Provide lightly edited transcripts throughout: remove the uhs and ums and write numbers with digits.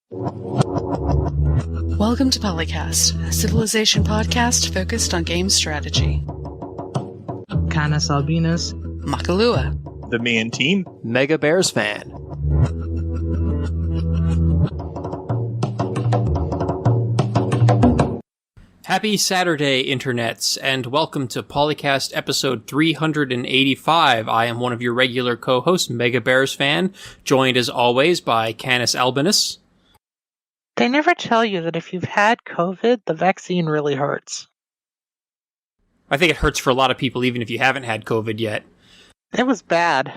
Welcome to PolyCast, a civilization podcast focused on game strategy. CanusAlbinus, Makahlua, TheMeInTeam, MegaBearsFan. Happy Saturday, internets, and welcome to PolyCast episode 385. I am one of your regular co-hosts, MegaBearsFan, joined as always by CanusAlbinus. They never tell you that if you've had COVID, the vaccine really hurts. I think it hurts for a lot of people even if you haven't had COVID yet. It was bad.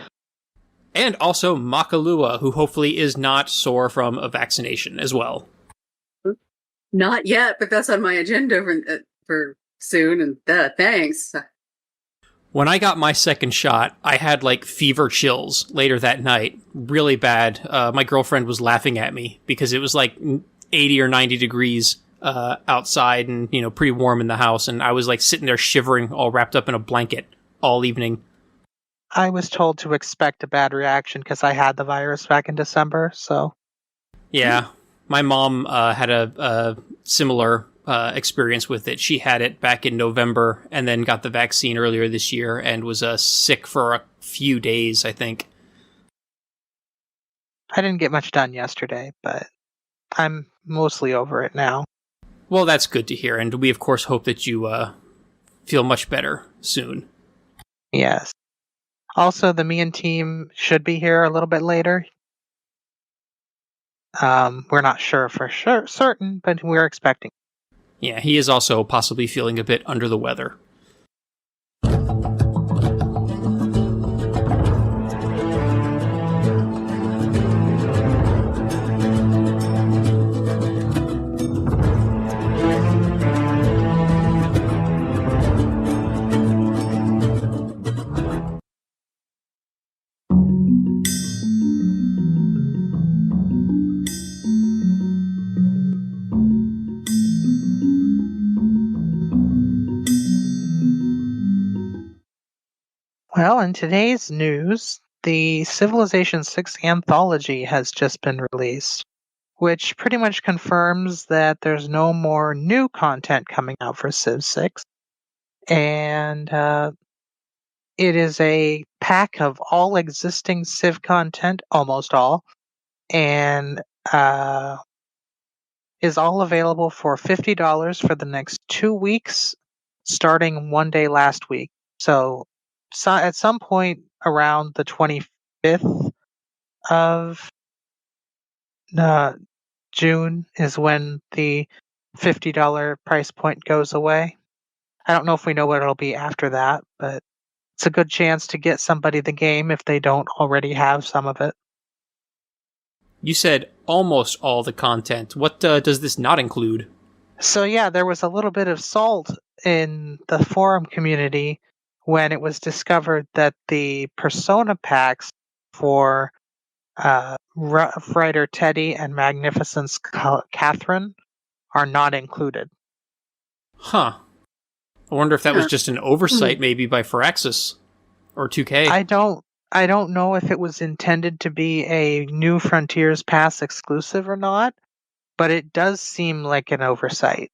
And also Makahlua, who hopefully is not sore from a vaccination as well. Not yet, but that's on my agenda for soon, and thanks. When I got my second shot, I had fever chills later that night. Really bad. My girlfriend was laughing at me because it was 80 or 90 degrees outside and, pretty warm in the house. And I was sitting there shivering, all wrapped up in a blanket all evening. I was told to expect a bad reaction because I had the virus back in December, so. Yeah. My mom had a similar experience with it. She had it back in November and then got the vaccine earlier this year and was sick for a few days, I think. I didn't get much done yesterday, but I'm mostly over it now. Well, that's good to hear, and we of course hope that you feel much better soon. Yes. Also, the TheMeInTeam should be here a little bit later. We're not sure for certain, but we're expecting. Yeah, he is also possibly feeling a bit under the weather. Well, in today's news, the Civilization VI Anthology has just been released, which pretty much confirms that there's no more new content coming out for Civ VI. And it is a pack of all existing Civ content, almost all, and is all available for $50 for the next 2 weeks, starting one day last week. So at some point around the 25th of June is when the $50 price point goes away. I don't know if we know what it'll be after that, but it's a good chance to get somebody the game if they don't already have some of it. You said almost all the content. What does this not include? So yeah, there was a little bit of salt in the forum community when it was discovered that the persona packs for Rough Rider Teddy and Magnificence Catherine are not included. Huh. I wonder if that was just an oversight maybe by Firaxis or 2K. I don't know if it was intended to be a New Frontiers Pass exclusive or not, but it does seem like an oversight.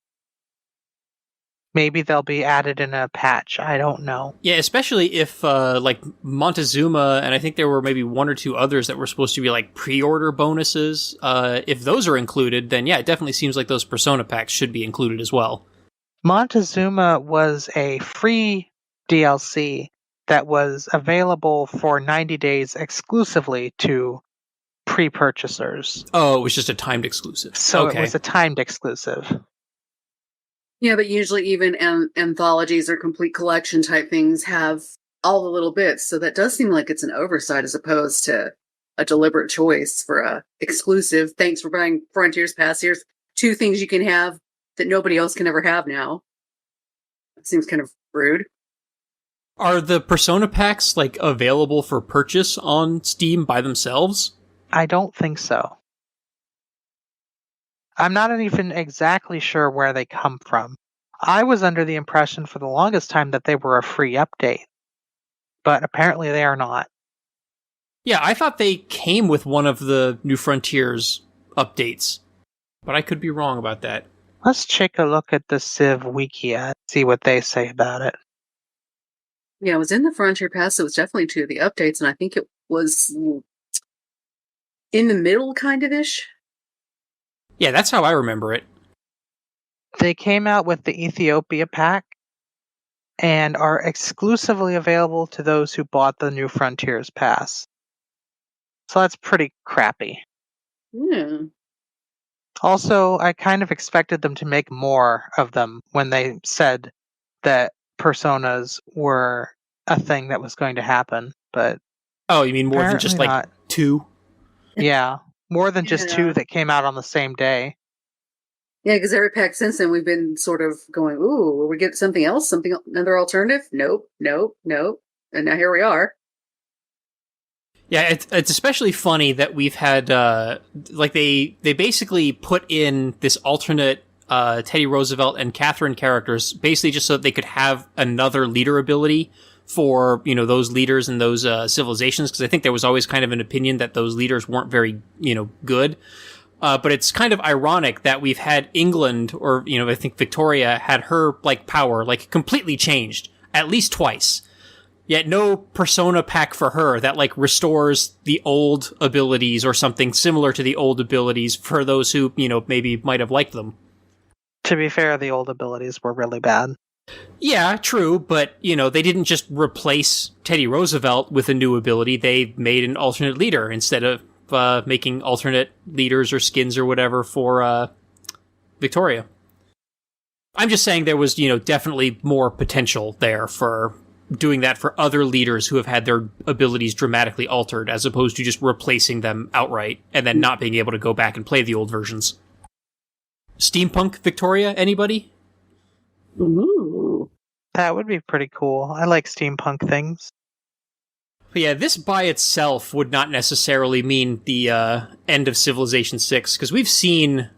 Maybe they'll be added in a patch. I don't know. Yeah, especially if Montezuma, and I think there were maybe one or two others that were supposed to be pre-order bonuses. If those are included, then yeah, it definitely seems like those persona packs should be included as well. Montezuma was a free DLC that was available for 90 days exclusively to pre-purchasers. Oh, it was just a timed exclusive. So okay. It was a timed exclusive. Yeah, but usually even anthologies or complete collection type things have all the little bits, so that does seem like it's an oversight as opposed to a deliberate choice for a exclusive. Thanks for buying Frontiers Pass. Here's 2 things you can have that nobody else can ever have now. It seems kind of rude. Are the persona packs available for purchase on Steam by themselves? I don't think so. I'm not even exactly sure where they come from. I was under the impression for the longest time that they were a free update, but apparently they are not. Yeah, I thought they came with one of the New Frontiers updates. but I could be wrong about that. Let's take a look at the Civ Wiki and see what they say about it. Yeah, it was in the Frontier Pass. It was definitely two of the updates, and I think it was in the middle, kind of ish. Yeah, that's how I remember it. They came out with the Ethiopia pack and are exclusively available to those who bought the New Frontiers Pass. So that's pretty crappy. Yeah. Also, I kind of expected them to make more of them when they said that personas were a thing that was going to happen, but Oh, you mean more than just apparently like not. 2? Yeah, more than just Yeah. 2 that came out on the same day. Yeah, because every pack since then we've been sort of going, ooh, will we get something else? Another alternative? Nope. And now here we are. Yeah, it's especially funny that we've had like they basically put in this alternate Teddy Roosevelt and Catherine characters basically just so that they could have another leader ability for those leaders and those civilizations, because I think there was always kind of an opinion that those leaders weren't very good. But it's kind of ironic that we've had England, or I think Victoria had her like power like completely changed at least twice. Yet no persona pack for her that like restores the old abilities or something similar to the old abilities for those who, maybe might have liked them. To be fair, the old abilities were really bad. Yeah, true, but, they didn't just replace Teddy Roosevelt with a new ability. They made an alternate leader instead of making alternate leaders or skins or whatever for Victoria. I'm just saying there was, definitely more potential there for doing that for other leaders who have had their abilities dramatically altered, as opposed to just replacing them outright and then not being able to go back and play the old versions. Steampunk Victoria, anybody? Ooh. That would be pretty cool. I like steampunk things. But yeah, this by itself would not necessarily mean the end of Civilization 6, because we've seen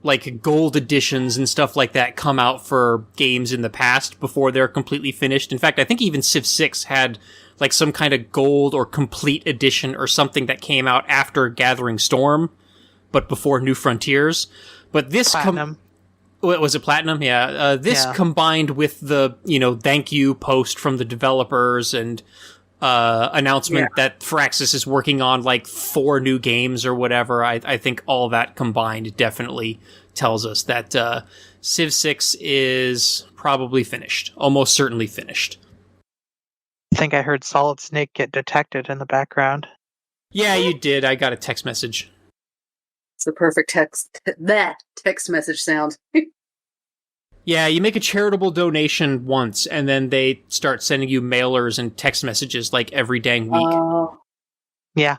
like gold editions and stuff like that come out for games in the past before they're completely finished. In fact, I think even Civ 6 had like some kind of gold or complete edition or something that came out after Gathering Storm, but before New Frontiers. But this Platinum. was it Platinum? Yeah. This combined with the, thank you post from the developers and announcement that Firaxis is working on like 4 new games or whatever. I think all that combined definitely tells us that Civ 6 is probably finished. Almost certainly finished. I think I heard Solid Snake get detected in the background. Yeah, you did. I got a text message. It's the perfect text message sound. Yeah, you make a charitable donation once, and then they start sending you mailers and text messages like every dang week. Yeah.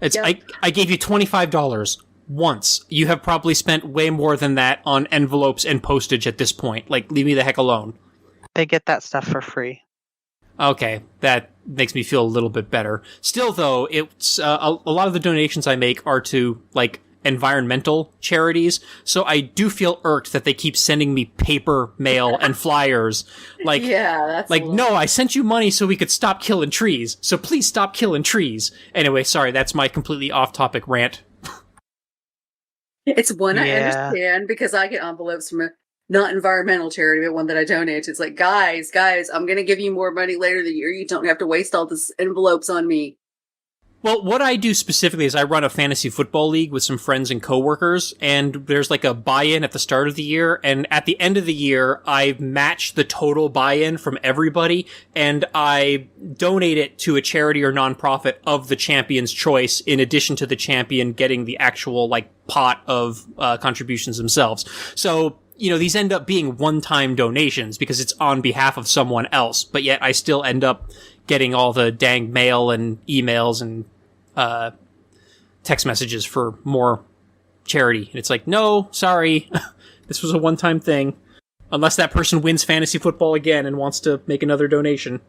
It's I gave you $25 once. You have probably spent way more than that on envelopes and postage at this point. Like, leave me the heck alone. They get that stuff for free. Okay, that makes me feel a little bit better. Still, though, it's a lot of the donations I make are to, like, environmental charities, so I do feel irked that they keep sending me paper mail and flyers. Like, that's like, no, I sent you money so we could stop killing trees, so please stop killing trees. Anyway, sorry, that's my completely off-topic rant. It's one I understand, because I get envelopes from a not environmental charity, but one that I donate to. It's like, guys, I'm going to give you more money later in the year. You don't have to waste all this envelopes on me. Well, what I do specifically is I run a fantasy football league with some friends and coworkers, and there's like a buy-in at the start of the year, and at the end of the year, I match the total buy-in from everybody, and I donate it to a charity or nonprofit of the champion's choice, in addition to the champion getting the actual, like, pot of contributions themselves. So, these end up being one-time donations because it's on behalf of someone else, but yet I still end up getting all the dang mail and emails and text messages for more charity. And it's like, no, sorry, this was a one-time thing. Unless that person wins fantasy football again and wants to make another donation.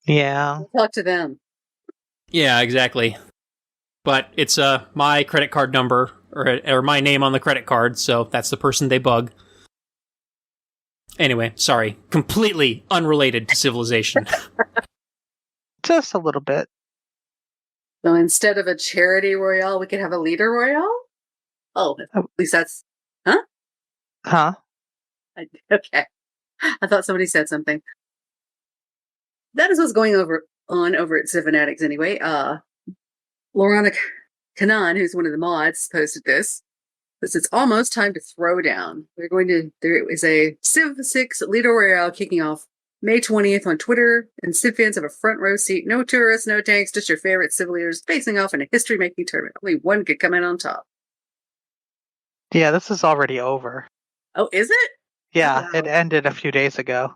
Yeah. Talk to them. Yeah, exactly. But it's my credit card number, or my name on the credit card, so that's the person they bug. Anyway, sorry. Completely unrelated to Civilization. Just a little bit. So instead of a charity royale, we could have a leader royale? Oh, at least that's... Huh? Huh? Okay. I thought somebody said something. That is what's going on over at Civ Fanatics anyway. Lorana Kanan, who's one of the mods, posted this. This it's almost time to throw down. There is a Civ VI Leader Royale kicking off May 20th on Twitter, and Civ fans have a front row seat. No tourists, no tanks, just your favorite Civ leaders facing off in a history-making tournament. Only one could come in on top. Yeah, this is already over. Oh, is it? Yeah, Wow. it ended a few days ago.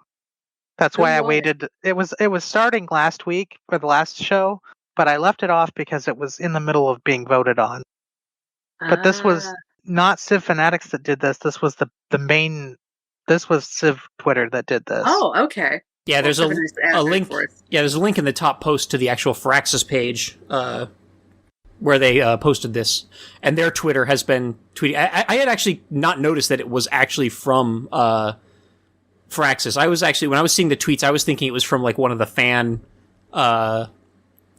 That's why I waited. It was starting last week for the last show, but I left it off because it was in the middle of being voted on. But this was not Civ Fanatics that did this. This was the main. This was Civ Twitter that did this. Oh, okay. Yeah, there's a link. Yeah, there's a link in the top post to the actual Firaxis page where they posted this, and their Twitter has been tweeting. I had actually not noticed that it was actually from Firaxis. I was actually, when I was seeing the tweets, I was thinking it was from like one of the fan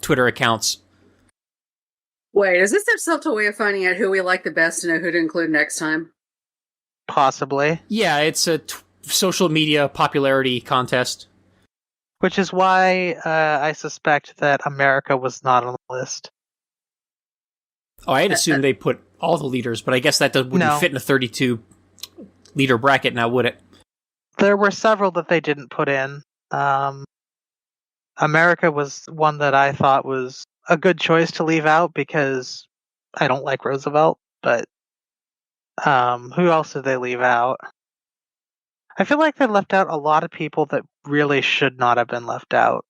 Twitter accounts. Wait, is this their subtle way of finding out who we like the best to know who to include next time? Possibly. Yeah, it's a social media popularity contest. Which is why I suspect that America was not on the list. Oh, I had assumed they put all the leaders, but I guess that wouldn't fit in a 32 leader bracket now, would it? There were several that they didn't put in. America was one that I thought was a good choice to leave out because I don't like Roosevelt, but who else did they leave out? I feel like they left out a lot of people that really should not have been left out.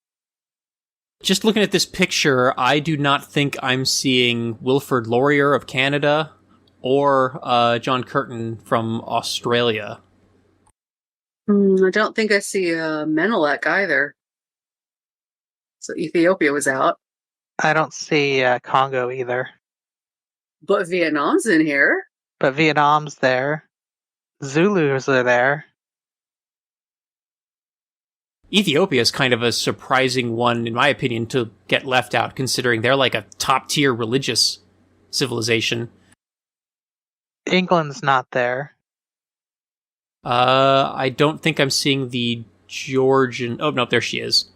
Just looking at this picture, I do not think I'm seeing Wilfrid Laurier of Canada or John Curtin from Australia. I don't think I see Menelek either. So Ethiopia was out. I don't see Congo either. But Vietnam's in here. But Vietnam's there. Zulus are there. Ethiopia is kind of a surprising one, in my opinion, to get left out, considering they're like a top-tier religious civilization. England's not there. I don't think I'm seeing the Georgian... Oh, no, there she is.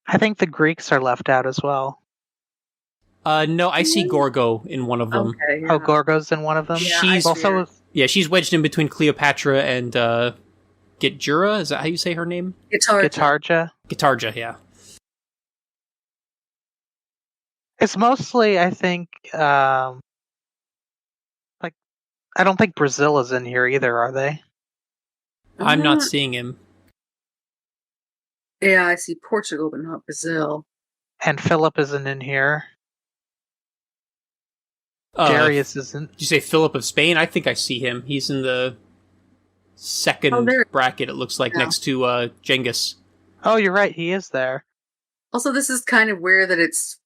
I think the Greeks are left out as well. No, I see Gorgo in one of them. Okay, yeah. Oh, Gorgo's in one of them? Yeah, She's also... Yeah, she's wedged in between Cleopatra and Gitjura. Is that how you say her name? Guitarja. Guitarja, yeah. It's mostly, I think, I don't think Brazil is in here either, are they? I'm not seeing him. Yeah, I see Portugal, but not Brazil. And Philip isn't in here. Darius isn't. Did you say Philip of Spain? I think I see him. He's in the second bracket, it looks like, next to Genghis. Oh, you're right. He is there. Also, this is kind of weird that it's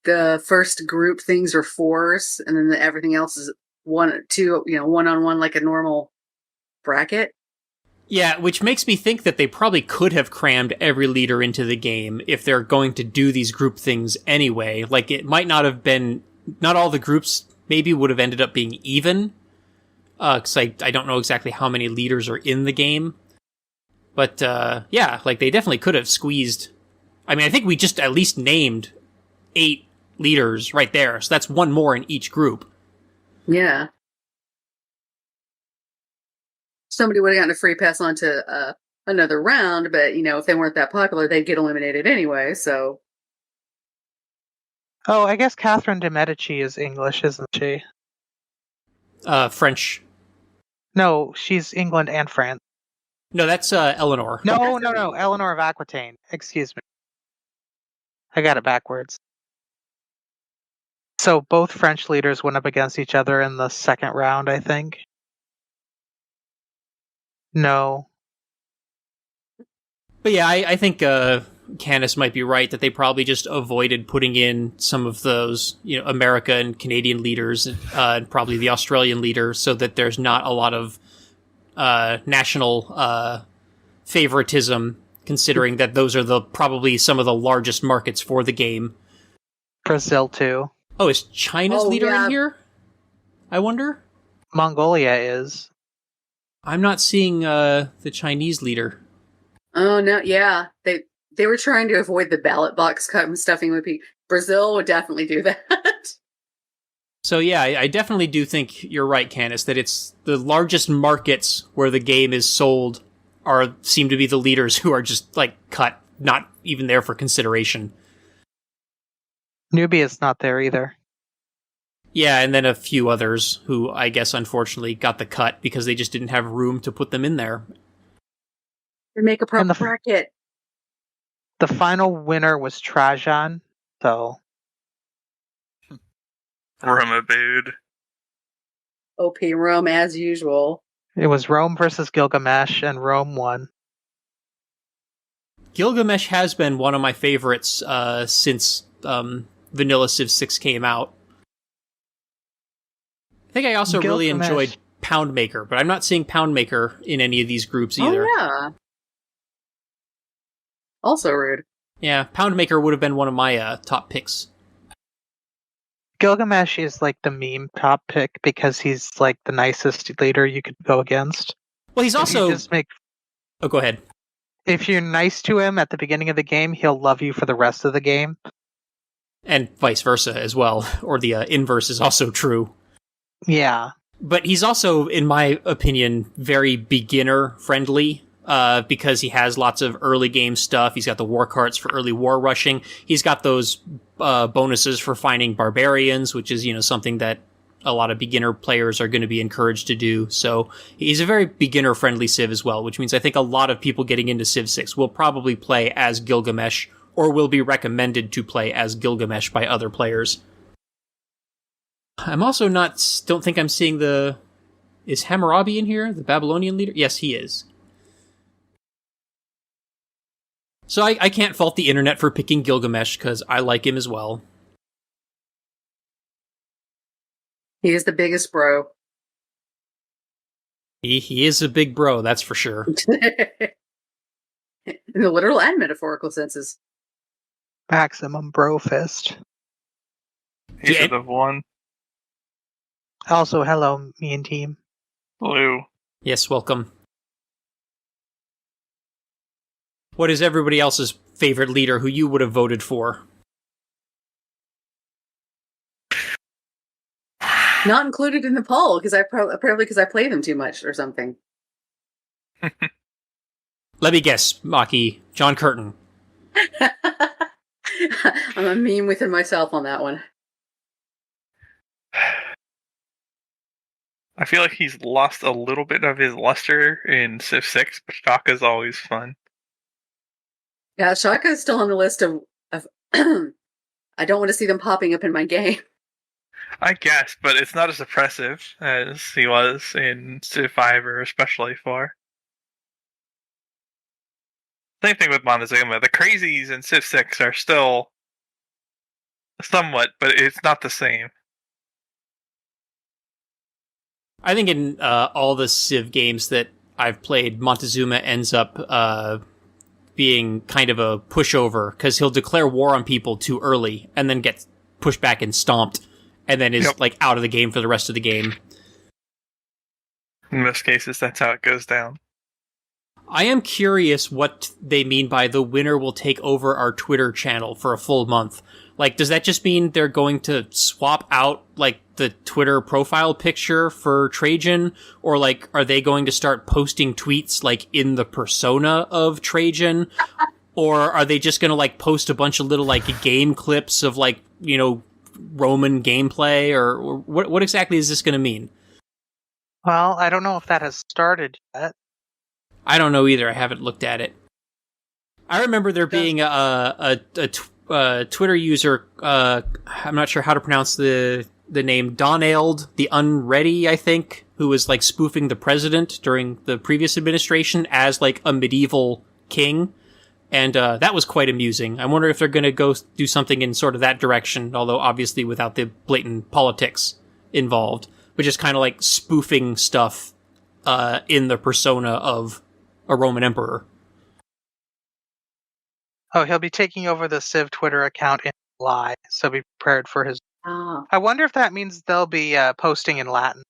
the first group things are fours, and then everything else is one-on-one like a normal bracket. Yeah, which makes me think that they probably could have crammed every leader into the game if they're going to do these group things anyway. Like, it might not have been... Not all the groups maybe would have ended up being even. Because I don't know exactly how many leaders are in the game. But, yeah, like, they definitely could have squeezed... I mean, I think we just at least named 8 leaders right there. So that's one more in each group. Yeah. Somebody would have gotten a free pass on to another round, but, if they weren't that popular, they'd get eliminated anyway, so... Oh, I guess Catherine de Medici is English, isn't she? French. No, she's England and France. No, that's Eleanor. No, Eleanor of Aquitaine. Excuse me. I got it backwards. So both French leaders went up against each other in the second round, I think. No. But yeah, I think Canus might be right that they probably just avoided putting in some of those, America and Canadian leaders, and probably the Australian leader, so that there's not a lot of national favoritism, considering that those are probably some of the largest markets for the game. Brazil too. Oh, is China's leader in here? I wonder? Mongolia is. I'm not seeing the Chinese leader. Oh no, yeah. They were trying to avoid the ballot box cut and stuffing with people. Brazil would definitely do that. So yeah, I definitely do think you're right, Canus, that it's the largest markets where the game is sold seem to be the leaders who are just like cut, not even there for consideration. Nubia's not there either. Yeah, and then a few others who I guess unfortunately got the cut because they just didn't have room to put them in there. They make a proper And bracket. The final winner was Trajan, so Roma booed. OP Rome as usual. it was Rome versus Gilgamesh, and Rome won. Gilgamesh has been one of my favorites since Vanilla Civ 6 came out. I think I also really enjoyed Poundmaker, but I'm not seeing Poundmaker in any of these groups either. Oh, yeah. Also rude. Yeah, Poundmaker would have been one of my top picks. Gilgamesh is like the meme top pick because he's like the nicest leader you could go against. Well, he's also... Oh, go ahead. If you're nice to him at the beginning of the game, he'll love you for the rest of the game. And vice versa as well, or the inverse is also true. Yeah. But he's also, in my opinion, very beginner-friendly, because he has lots of early game stuff. He's got the war carts for early war rushing. He's got those bonuses for finding barbarians, which is, something that a lot of beginner players are going to be encouraged to do. So he's a very beginner-friendly Civ as well, which means I think a lot of people getting into Civ 6 will probably play as Gilgamesh, or will be recommended to play as Gilgamesh by other players. I'm also don't think I'm seeing is Hammurabi in here, the Babylonian leader? Yes, he is. So I can't fault the internet for picking Gilgamesh, because I like him as well. He is the biggest bro. He is a big bro, that's for sure. In the literal and metaphorical senses. Maximum bro fist. He should have won. Also, hello, me and team. Blue. Yes, welcome. What is everybody else's favorite leader who you would have voted for? Not included in the poll because apparently because I play them too much or something. Let me guess, Maki. John Curtin. I'm a meme within myself on that one. I feel like he's lost a little bit of his luster in Civ 6, but Shaka's always fun. Yeah, Shaka is still on the list of I don't want to see them popping up in my game. I guess, but it's not as oppressive as he was in Civ 5 or especially 4. Same thing with Montezuma. The crazies in Civ 6 are still somewhat, but it's not the same. I think in all the Civ games that I've played, Montezuma ends up being kind of a pushover, because he'll declare war on people too early, and then get pushed back and stomped, and then is like out of the game for the rest of the game. In most cases, that's how it goes down. I am curious what they mean by the winner will take over our Twitter channel for a full month. Like, does that just mean they're going to swap out, like, the Twitter profile picture for Trajan? Or, like, are they going to start posting tweets, like, in the persona of Trajan? Or are they just going to, like, post a bunch of little, like, game clips of, like, Roman gameplay? Or what exactly is this going to mean? Well, I don't know if that has started yet. I don't know either. I haven't looked at it. I remember there being a Twitter user, I'm not sure how to pronounce the name, Donald the Unready, I think, who was like spoofing the president during the previous administration as like a medieval king. And that was quite amusing. I wonder if they're going to go do something in sort of that direction, although obviously without the blatant politics involved, but just kind of like spoofing stuff in the persona of a Roman emperor. Oh, he'll be taking over the Civ Twitter account in July, so be prepared for his Ah. I wonder if that means they'll be posting in Latin.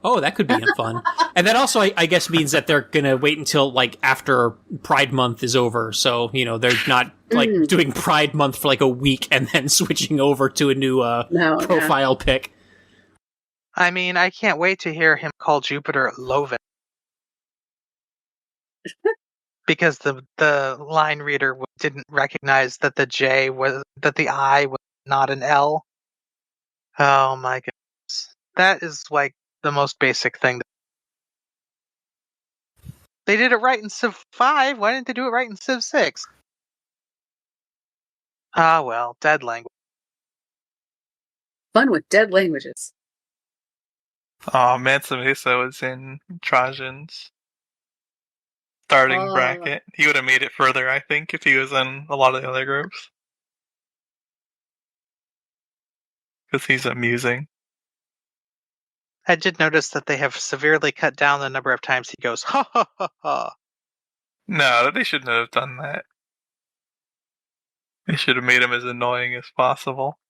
Oh, that could be fun. And that also, I guess, means that they're going to wait until, like, after Pride Month is over. So, they're not, like, doing Pride Month for, like, a week and then switching over to a new profile pic. I mean, I can't wait to hear him call Jupiter Loven. Because the line reader didn't recognize that the I was not an L. Oh my goodness. That is like the most basic thing. They did it right in Civ 5. Why didn't they do it right in Civ 6? Ah, well, dead language. Fun with dead languages. Oh, Mansa Mesa was in Trajan's starting bracket. He would have made it further, I think, if he was in a lot of the other groups. Because he's amusing. I did notice that they have severely cut down the number of times he goes, ha ha ha ha. No, they shouldn't have done that. They should have made him as annoying as possible.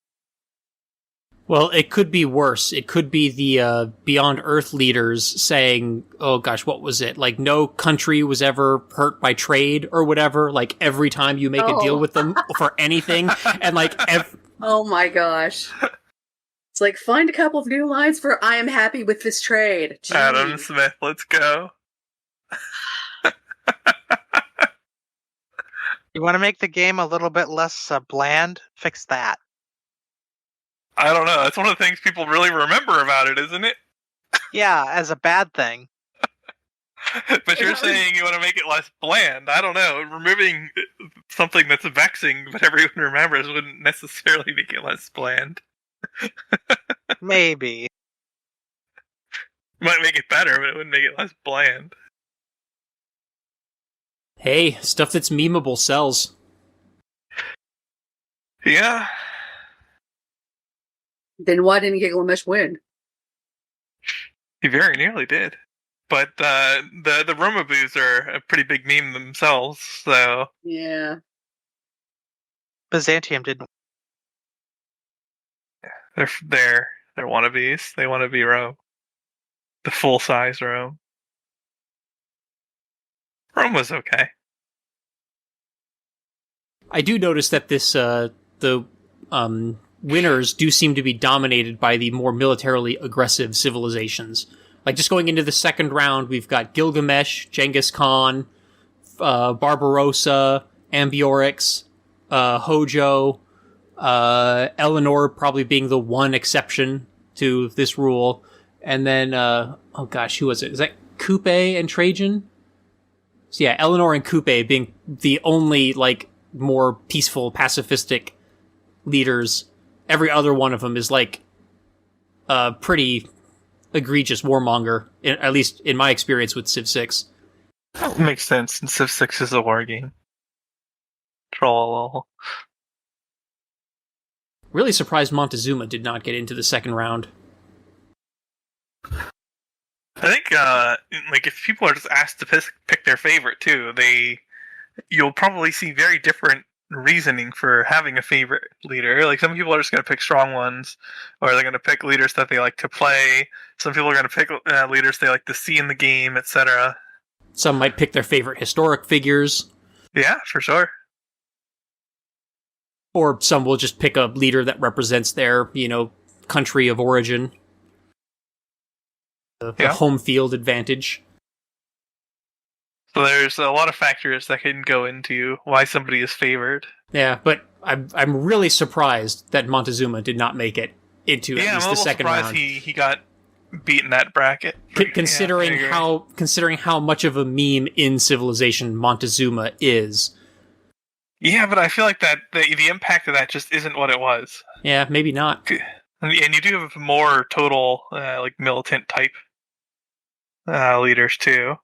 Well, it could be worse. It could be the Beyond Earth leaders saying, oh gosh, what was it? Like, no country was ever hurt by trade or whatever. Like, every time you make a deal with them for anything. And like, oh my gosh. It's like, find a couple of new lines for I am happy with this trade. Jeez. Adam Smith, let's go. You want to make the game a little bit less bland? Fix that. I don't know. That's one of the things people really remember about it, isn't it? Yeah, as a bad thing. But you're saying you want to make it less bland. I don't know. Removing something that's vexing but everyone remembers wouldn't necessarily make it less bland. Maybe. Might make it better, but it wouldn't make it less bland. hey, stuff that's memeable sells. Yeah. Then why didn't Gilgamesh win? He very nearly did. But the Romaboos are a pretty big meme themselves, so... Yeah. Byzantium didn't. They're wannabes. They want to be Rome. The full-size Rome. Rome was okay. I do notice that the winners do seem to be dominated by the more militarily aggressive civilizations. Like, just going into the second round, we've got Gilgamesh, Genghis Khan, Barbarossa, Ambiorix, Hojo, Eleanor probably being the one exception to this rule. And then, oh gosh, who was it? Is that Coupe and Trajan? So yeah, Eleanor and Coupe being the only, like, more peaceful, pacifistic leaders. Every other one of them is, like, pretty egregious warmonger, at least in my experience with Civ 6. That makes sense, since Civ 6 is a war game. Troll. Really surprised Montezuma did not get into the second round. I think, like, if people are just asked to pick their favorite, too, you'll probably see very different reasoning for having a favorite leader. Like, some people are just going to pick strong ones, or they're going to pick leaders that they like to play. Some people are going to pick leaders they like to see in the game, etc. Some might pick their favorite historic figures. Yeah, for sure. Or some will just pick a leader that represents their, country of origin. The home field advantage. So there's a lot of factors that can go into why somebody is favored. Yeah, but I'm really surprised that Montezuma did not make it into at least the second round. He got beaten that bracket. Considering how much of a meme in Civilization Montezuma is. Yeah, but I feel like that the impact of that just isn't what it was. Yeah, maybe not. And you do have more total like militant type leaders too.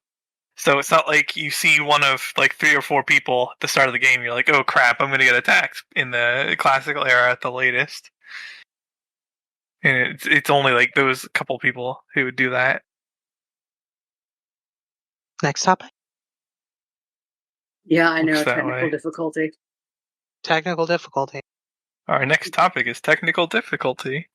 So it's not like you see one of like 3 or 4 people at the start of the game. You're like, oh crap, I'm going to get attacked in the classical era at the latest. And it's only like those couple people who would do that. Next topic. Yeah, I know. Looks that Technical way. difficulty. Technical difficulty. Our next topic is technical difficulty.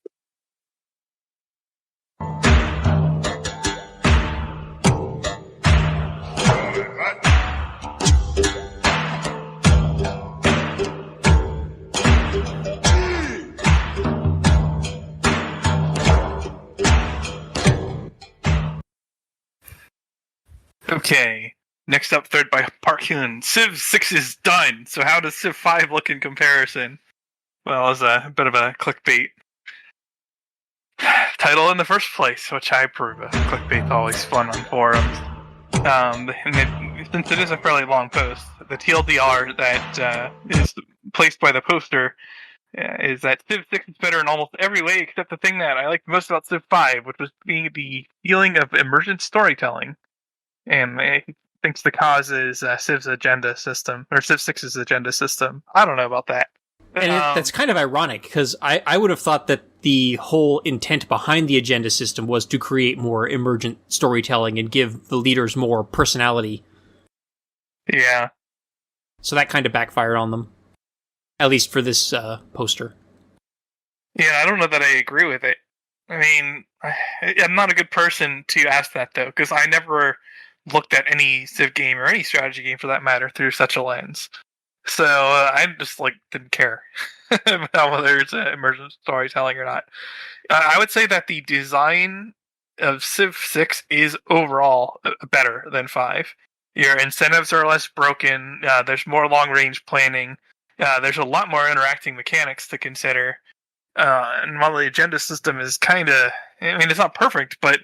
Okay, next up, third by Parkun. Civ 6 is done, so how does Civ 5 look in comparison? Well, as a bit of a clickbait title in the first place, which I approve of. Clickbait's always fun on forums. Since it is a fairly long post, the TLDR that is placed by the poster is that Civ 6 is better in almost every way except the thing that I liked most about Civ 5, which was being the feeling of emergent storytelling. And he thinks the cause is Civ's agenda system, or Civ 6's agenda system. I don't know about that. And that's kind of ironic, because I would have thought that the whole intent behind the agenda system was to create more emergent storytelling and give the leaders more personality. Yeah. So that kind of backfired on them. At least for this poster. Yeah, I don't know that I agree with it. I mean, I'm not a good person to ask that, though, because I never looked at any Civ game or any strategy game for that matter through such a lens. So I just didn't care about whether it's emergent storytelling or not. I would say that the design of Civ 6 is overall better than 5. Your incentives are less broken. There's more long-range planning. There's a lot more interacting mechanics to consider. And while the agenda system is kind of, I mean, it's not perfect, but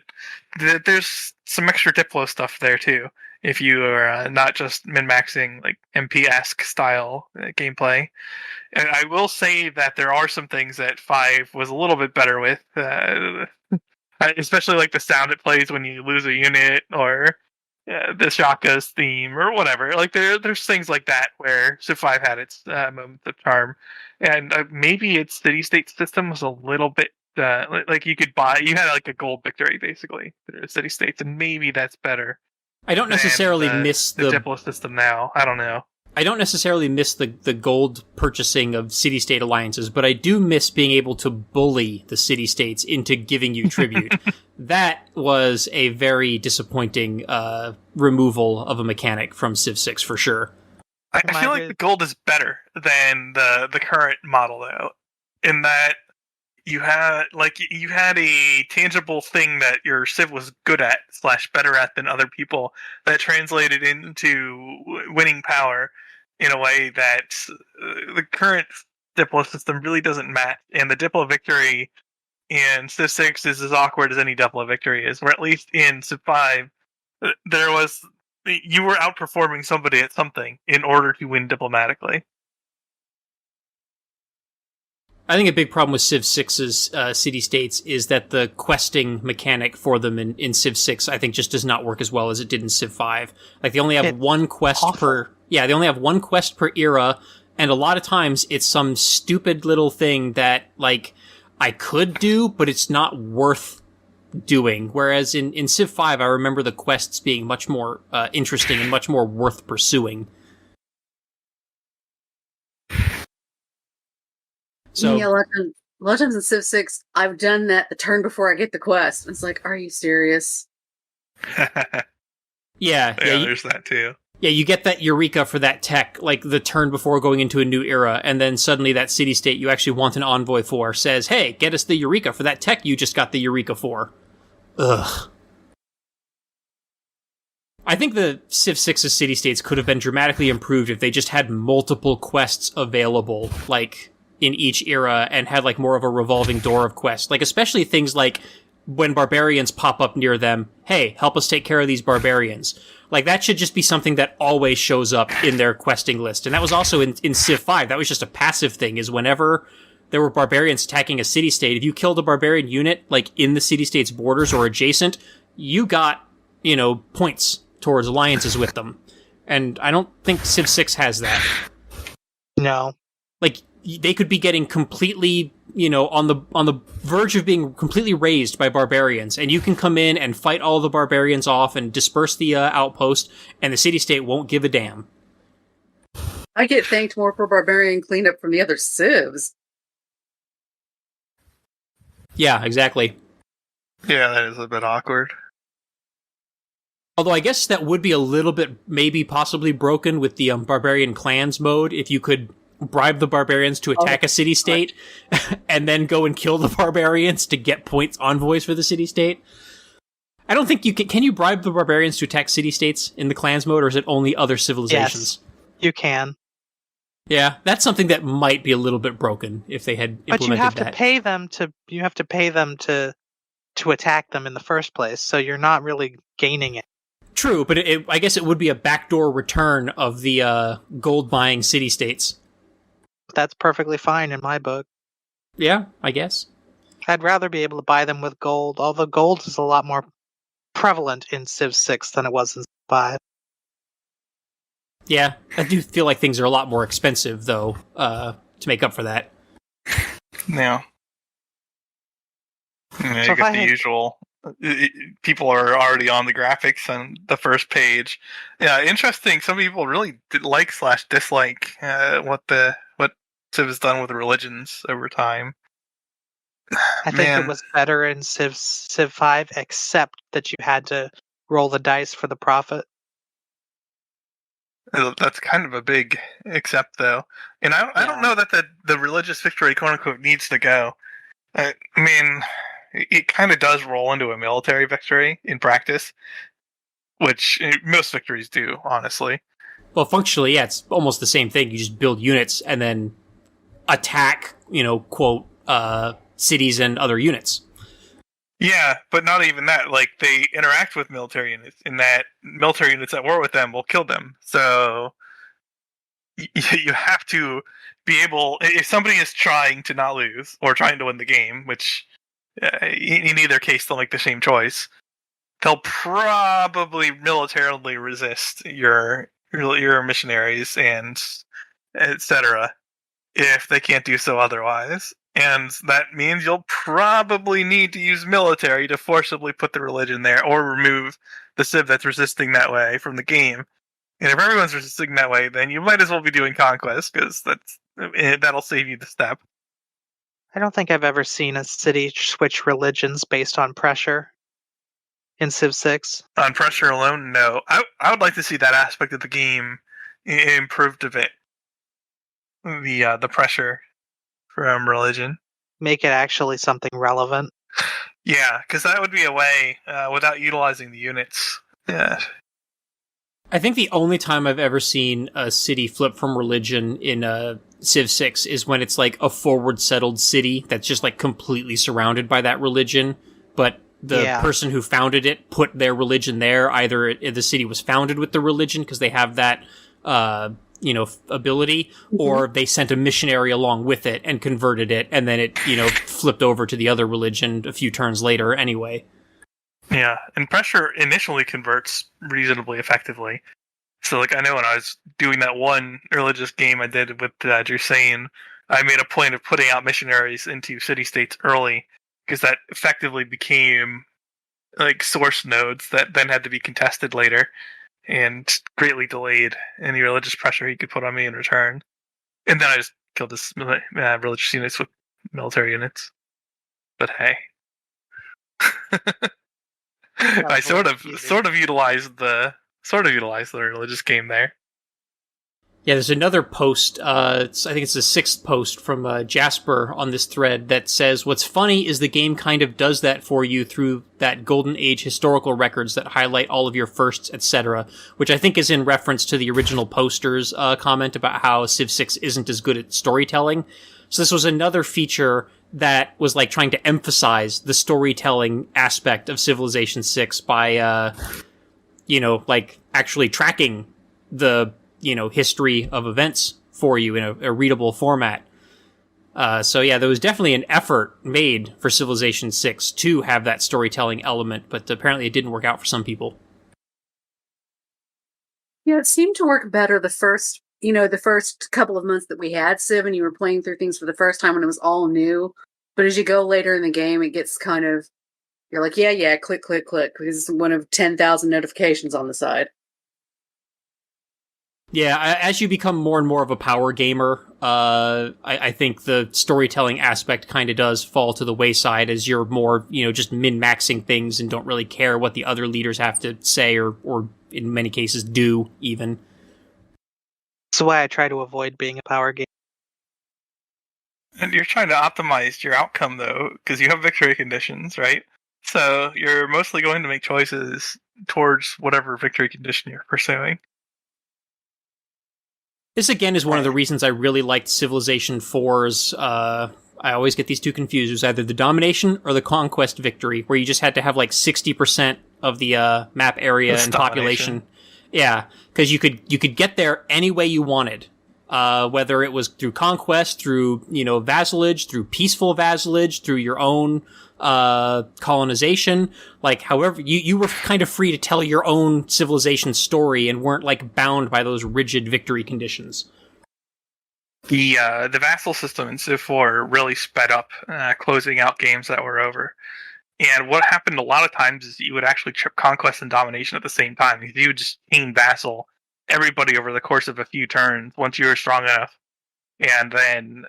there's some extra Diplo stuff there too. If you are not just min-maxing MP-esque style gameplay. And I will say that there are some things that 5 was a little bit better with, especially the sound it plays when you lose a unit, or the Shaka's theme, or whatever. There's things like that where Civ 5 had its moments of charm. And maybe its city-state system was a little bit, you could buy, you had a gold victory basically through city-states, and maybe that's better. I don't necessarily miss the Diplo system now. I don't know. I don't necessarily miss the gold purchasing of city-state alliances, but I do miss being able to bully the city-states into giving you tribute. That was a very disappointing removal of a mechanic from Civ 6 for sure. I feel like the gold is better than the current model, though, in that you had a tangible thing that your Civ was good at / better at than other people that translated into winning power in a way that the current Diplo system really doesn't match. And the Diplo victory in Civ 6 is as awkward as any Diplo victory is, or at least in Civ 5, you were outperforming somebody at something in order to win diplomatically. I think a big problem with Civ 6's city-states is that the questing mechanic for them in Civ 6, I think, just does not work as well as it did in Civ 5. They only have one quest per era, and a lot of times it's some stupid little thing that, I could do, but it's not worth doing. Whereas in Civ 5, I remember the quests being much more interesting and much more worth pursuing. Yeah, a lot of times in Civ 6, I've done that the turn before I get the quest. It's are you serious? Yeah, there's that too. Yeah, you get that Eureka for that tech, the turn before going into a new era, and then suddenly that city-state you actually want an envoy for says, hey, get us the Eureka for that tech you just got the Eureka for. Ugh. I think the Civ 6's city-states could have been dramatically improved if they just had multiple quests available, in each era, and had more of a revolving door of quests. Especially things when barbarians pop up near them, hey, help us take care of these barbarians. That should just be something that always shows up in their questing list. And that was also in Civ 5. That was just a passive thing, is whenever there were barbarians attacking a city-state, if you killed a barbarian unit, in the city-state's borders or adjacent, you got, points towards alliances with them. And I don't think Civ 6 has that. No. They could be getting completely, on the verge of being completely razed by barbarians, and you can come in and fight all the barbarians off and disperse the outpost, and the city-state won't give a damn. I get thanked more for barbarian cleanup from the other civs Yeah, exactly. Yeah, that is a bit awkward. Although I guess that would be a little bit, maybe possibly broken with the Barbarian Clans mode, if you could bribe the barbarians to attack a city-state and then go and kill the barbarians to get points envoys for the city-state. I don't think you can. Can you bribe the barbarians to attack city-states in the Clans mode, or is it only other civilizations? Yes, you can. Yeah, that's something that might be a little bit broken if they had implemented that. But you have to pay them to. You have to pay them to attack them in the first place, so you're not really gaining it. True, but I guess it would be a backdoor return of the gold-buying city-states. That's perfectly fine in my book. Yeah, I guess. I'd rather be able to buy them with gold, although gold is a lot more prevalent in Civ 6 than it was in Civ 5. Yeah, I do feel like things are a lot more expensive, though, to make up for that. Yeah. Yeah, So you get the usual. People are already on the graphics on the first page. Yeah, interesting. Some people really like/dislike what Civ has done with religions over time. I think it was better in Civ 5, except that you had to roll the dice for the profit. That's kind of a big except, though. And I don't know that the religious victory, quote unquote, needs to go. I mean, it kind of does roll into a military victory in practice, which most victories do, honestly. Well, functionally, yeah, it's almost the same thing. You just build units and then attack, quote, cities and other units. Yeah, but not even that. Like, they interact with military units, in that military units at war with them will kill them. So you have to be able, if somebody is trying to not lose or trying to win the game, which in either case they'll make the same choice, they'll probably militarily resist your missionaries and etc. if they can't do so otherwise. And that means you'll probably need to use military to forcibly put the religion there, or remove the civ that's resisting that way from the game. And if everyone's resisting that way, then you might as well be doing conquest, because that'll save you the step. I don't think I've ever seen a city switch religions based on pressure in Civ 6. On pressure alone, no. I would like to see that aspect of the game improved a bit. The pressure from religion. Make it actually something relevant. Yeah, because that would be a way, without utilizing the units. Yeah. I think the only time I've ever seen a city flip from religion in Civ 6 is when it's like a forward settled city that's just like completely surrounded by that religion, but the person who founded it put their religion there. Either the city was founded with the religion because they have that ability, or they sent a missionary along with it and converted it, and then it flipped over to the other religion a few turns later anyway. Yeah, and pressure initially converts reasonably effectively. So, like, I know when I was doing that one religious game I did with Drusane, I made a point of putting out missionaries into city-states early, because that effectively became, like, source nodes that then had to be contested later, and greatly delayed any religious pressure he could put on me in return. And then I just killed his religious units with military units. But hey. I sort of utilized the religious game there. Yeah, there's another post, I think it's the 6th post from Jasper on this thread that says, what's funny is the game kind of does that for you through that golden age historical records that highlight all of your firsts, etc., which I think is in reference to the original poster's comment about how Civ 6 isn't as good at storytelling. So this was another feature that was like trying to emphasize the storytelling aspect of Civilization 6 by, like actually tracking the history of events for you in a readable format. So yeah, there was definitely an effort made for Civilization 6 to have that storytelling element, but apparently it didn't work out for some people. Yeah, it seemed to work better the first couple of months that we had Civ, and you were playing through things for the first time when it was all new. But as you go later in the game, it gets kind of, you're like, yeah, click, click, click, because it's one of 10,000 notifications on the side. Yeah, as you become more and more of a power gamer, I think the storytelling aspect kind of does fall to the wayside as you're more, just min-maxing things and don't really care what the other leaders have to say or in many cases do, even. That's why I try to avoid being a power gamer. And you're trying to optimize your outcome, though, because you have victory conditions, right? So you're mostly going to make choices towards whatever victory condition you're pursuing. This, again, is one of the reasons I really liked Civilization 4's, I always get these two confused. It was either the domination or the conquest victory, where you just had to have 60% of the map area and population. Yeah, because you could get there any way you wanted. Whether it was through conquest, through, vassalage, through peaceful vassalage, through your own colonization, however, you were kind of free to tell your own civilization story and weren't bound by those rigid victory conditions. The vassal system in Civ 4 really sped up closing out games that were over. And what happened a lot of times is you would actually trip conquest and domination at the same time. You would just chain vassal everybody over the course of a few turns once you were strong enough. And then,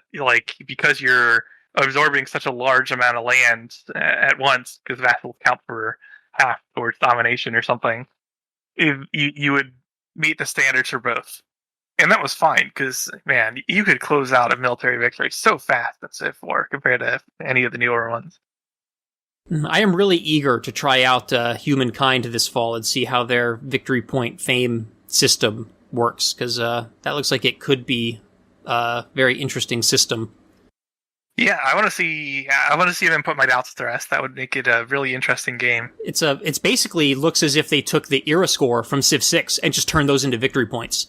because you're absorbing such a large amount of land at once, because vassals count for half towards domination or something, you would meet the standards for both. And that was fine, because, man, you could close out a military victory so fast in Civ 4 compared to any of the newer ones. I am really eager to try out Humankind this fall and see how their victory point fame system works, because that looks like it could be a very interesting system. Yeah, I want to see them put my doubts to rest. That would make it a really interesting game. It's basically looks as if they took the era score from Civ 6 and just turned those into victory points.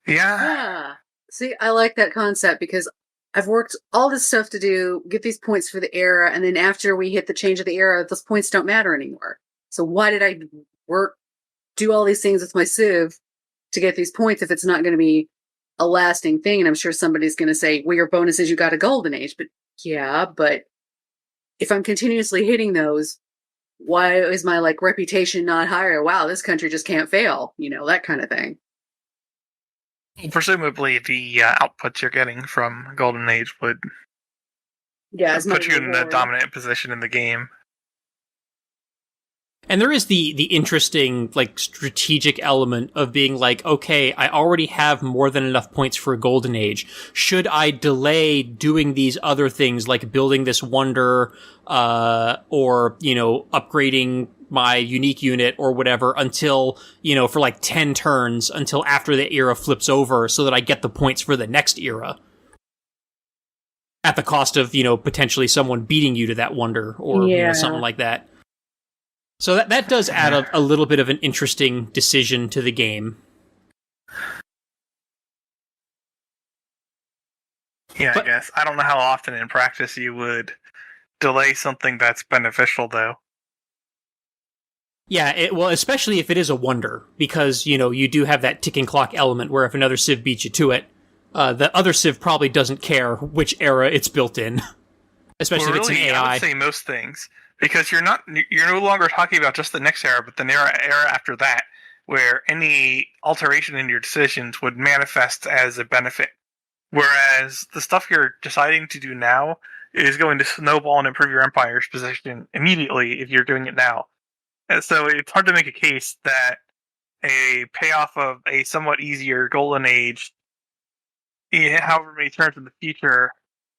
Yeah. See, I like that concept because I've worked all this stuff to get these points for the era, and then after we hit the change of the era, those points don't matter anymore. So why did I do all these things with my Civ to get these points if it's not going to be a lasting thing? And I'm sure somebody's going to say, well, your bonus is you got a golden age. But yeah, but if I'm continuously hitting those, why is my reputation not higher? Wow, this country just can't fail. That kind of thing. Presumably the outputs you're getting from Golden Age would put you in the dominant position in the game. And there is the interesting, strategic element of being okay, I already have more than enough points for a Golden Age. Should I delay doing these other things, like building this wonder, or, upgrading my unique unit or whatever until, for 10 turns until after the era flips over so that I get the points for the next era? At the cost of, potentially someone beating you to that wonder or something like that. So that does add a little bit of an interesting decision to the game. Yeah, I guess. I don't know how often in practice you would delay something that's beneficial, though. Yeah, especially if it is a wonder, because, you do have that ticking clock element where if another Civ beats you to it, the other Civ probably doesn't care which era it's built in. Especially if it's an AI. I would say most things. Because you're no longer talking about just the next era, but the era after that, where any alteration in your decisions would manifest as a benefit. Whereas the stuff you're deciding to do now is going to snowball and improve your empire's position immediately if you're doing it now. And so it's hard to make a case that a payoff of a somewhat easier Golden Age, however many turns in the future,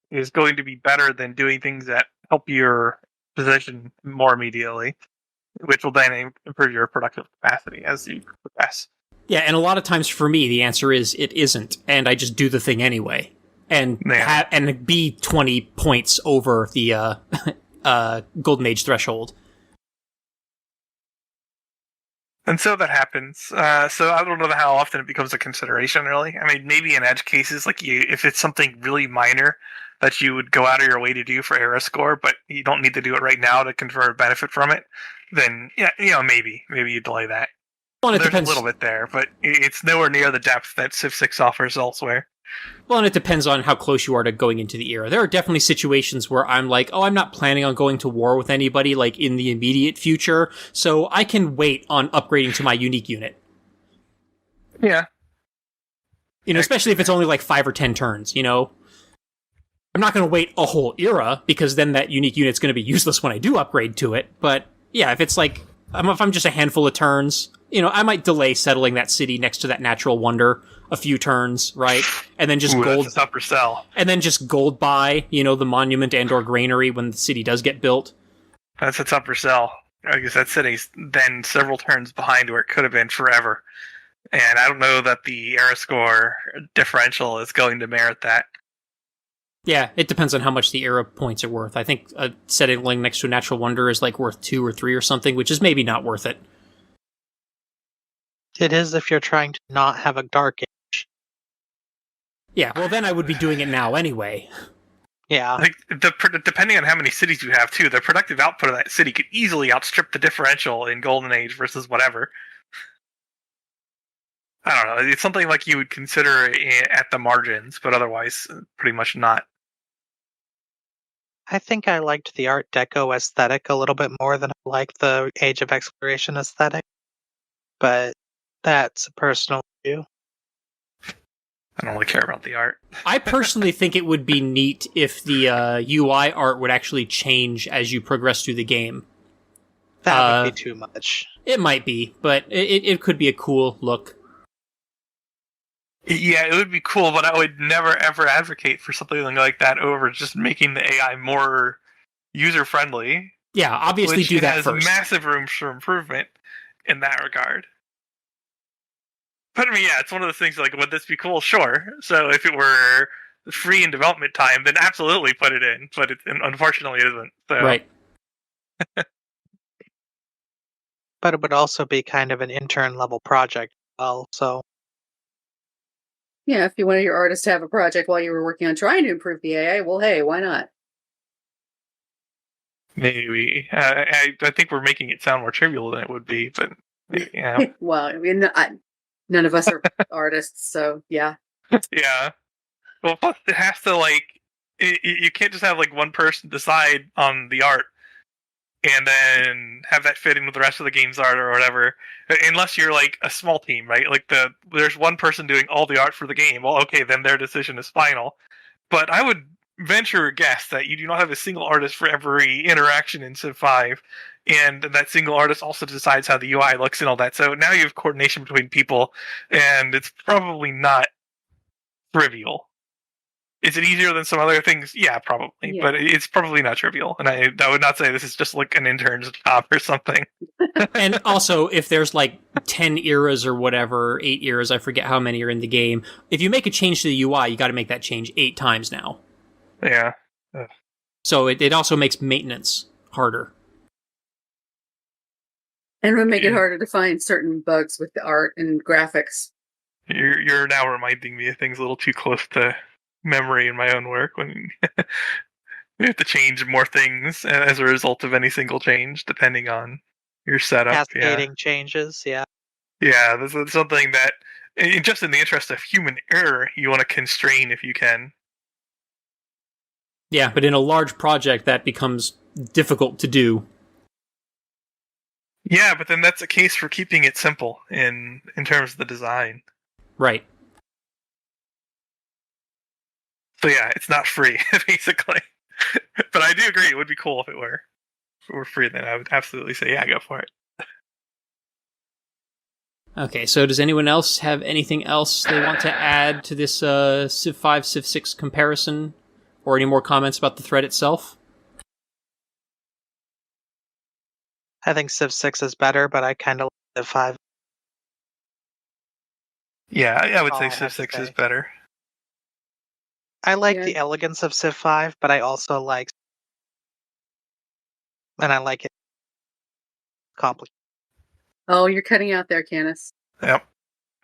is going to be better than doing things that help your position more immediately, which will then improve your productive capacity as you progress. Yeah, and a lot of times for me, the answer is it isn't, and I just do the thing anyway, and be 20 points over the Golden Age threshold. And so that happens. So I don't know how often it becomes a consideration, really. I mean, maybe in edge cases, if it's something really minor that you would go out of your way to do for era score, but you don't need to do it right now to confer a benefit from it, then, maybe you delay that. Well, There's a little bit there, but it's nowhere near the depth that Civ 6 offers elsewhere. Well, and it depends on how close you are to going into the era. There are definitely situations where I'm I'm not planning on going to war with anybody, in the immediate future, so I can wait on upgrading to my unique unit. Yeah. Especially if it's only like 5 or 10 turns, I'm not going to wait a whole era, because then that unique unit's going to be useless when I do upgrade to it. But yeah, if it's like, if I'm just a handful of turns, I might delay settling that city next to that natural wonder a few turns, right? And then just gold. That's a tougher sell. And then just gold buy, the monument and/or granary when the city does get built. That's a tougher sell. I guess that city's then several turns behind where it could have been forever. And I don't know that the era score differential is going to merit that. Yeah, it depends on how much the era points are worth. I think a settling next to a natural wonder is like worth 2 or 3 or something, which is maybe not worth it. It is if you're trying to not have a dark age. Yeah, well then I would be doing it now anyway. Yeah. I think depending on how many cities you have, too, the productive output of that city could easily outstrip the differential in Golden Age versus whatever. I don't know. It's something like you would consider at the margins, but otherwise pretty much not. I think I liked the Art Deco aesthetic a little bit more than I liked the Age of Exploration aesthetic. But that's a personal view. I don't really care about the art. I personally think it would be neat if the UI art would actually change as you progress through the game. That would be too much. It might be, but it could be a cool look. Yeah, it would be cool, but I would never ever advocate for something like that over just making the AI more user-friendly. Yeah, obviously do that first. Which has massive room for improvement in that regard. But I mean, yeah, it's one of those things like, would this be cool? Sure. So if it were free in development time, then absolutely put it in. But unfortunately, it isn't. So. Right. But it would also be kind of an intern-level project as well, so... Yeah, if you wanted your artist to have a project while you were working on trying to improve the AI, well, hey, why not? Maybe. I think we're making it sound more trivial than it would be, but yeah. Well, I mean, none of us are artists, so yeah. Yeah. Well, plus it has to, you can't just have, one person decide on the art and then have that fit in with the rest of the game's art or whatever, unless you're, a small team, right? There's one person doing all the art for the game. Well, okay, then their decision is final. But I would venture a guess that you do not have a single artist for every interaction in Civ 5, and that single artist also decides how the UI looks and all that. So now you have coordination between people, and it's probably not trivial. Is it easier than some other things? Yeah, probably. Yeah. But it's probably not trivial. And I would not say this is just an intern's job or something. And also, if there's 10 eras or whatever, 8 eras, I forget how many are in the game, if you make a change to the UI, you got to make that change 8 times now. Yeah. So it also makes maintenance harder. And it would make it harder to find certain bugs with the art and graphics. You're now reminding me of things a little too close to memory in my own work when you have to change more things as a result of any single change, depending on your setup. Cascading changes, yeah. Yeah, this is something that, just in the interest of human error, you want to constrain if you can. Yeah, but in a large project, that becomes difficult to do. Yeah, but then that's a case for keeping it simple in terms of the design. Right. So yeah, it's not free, basically. But I do agree, it would be cool if it were. If it were free, then I would absolutely say, yeah, go for it. Okay, so does anyone else have anything else they want to add to this Civ 5, Civ 6 comparison? Or any more comments about the thread itself? I think Civ 6 is better, but I kind of like Civ 5. Yeah, I would say Civ 6 is better. I like the elegance of Civ 5, but I also like... And I like it complicated. Oh, you're cutting out there, Canus. Yep.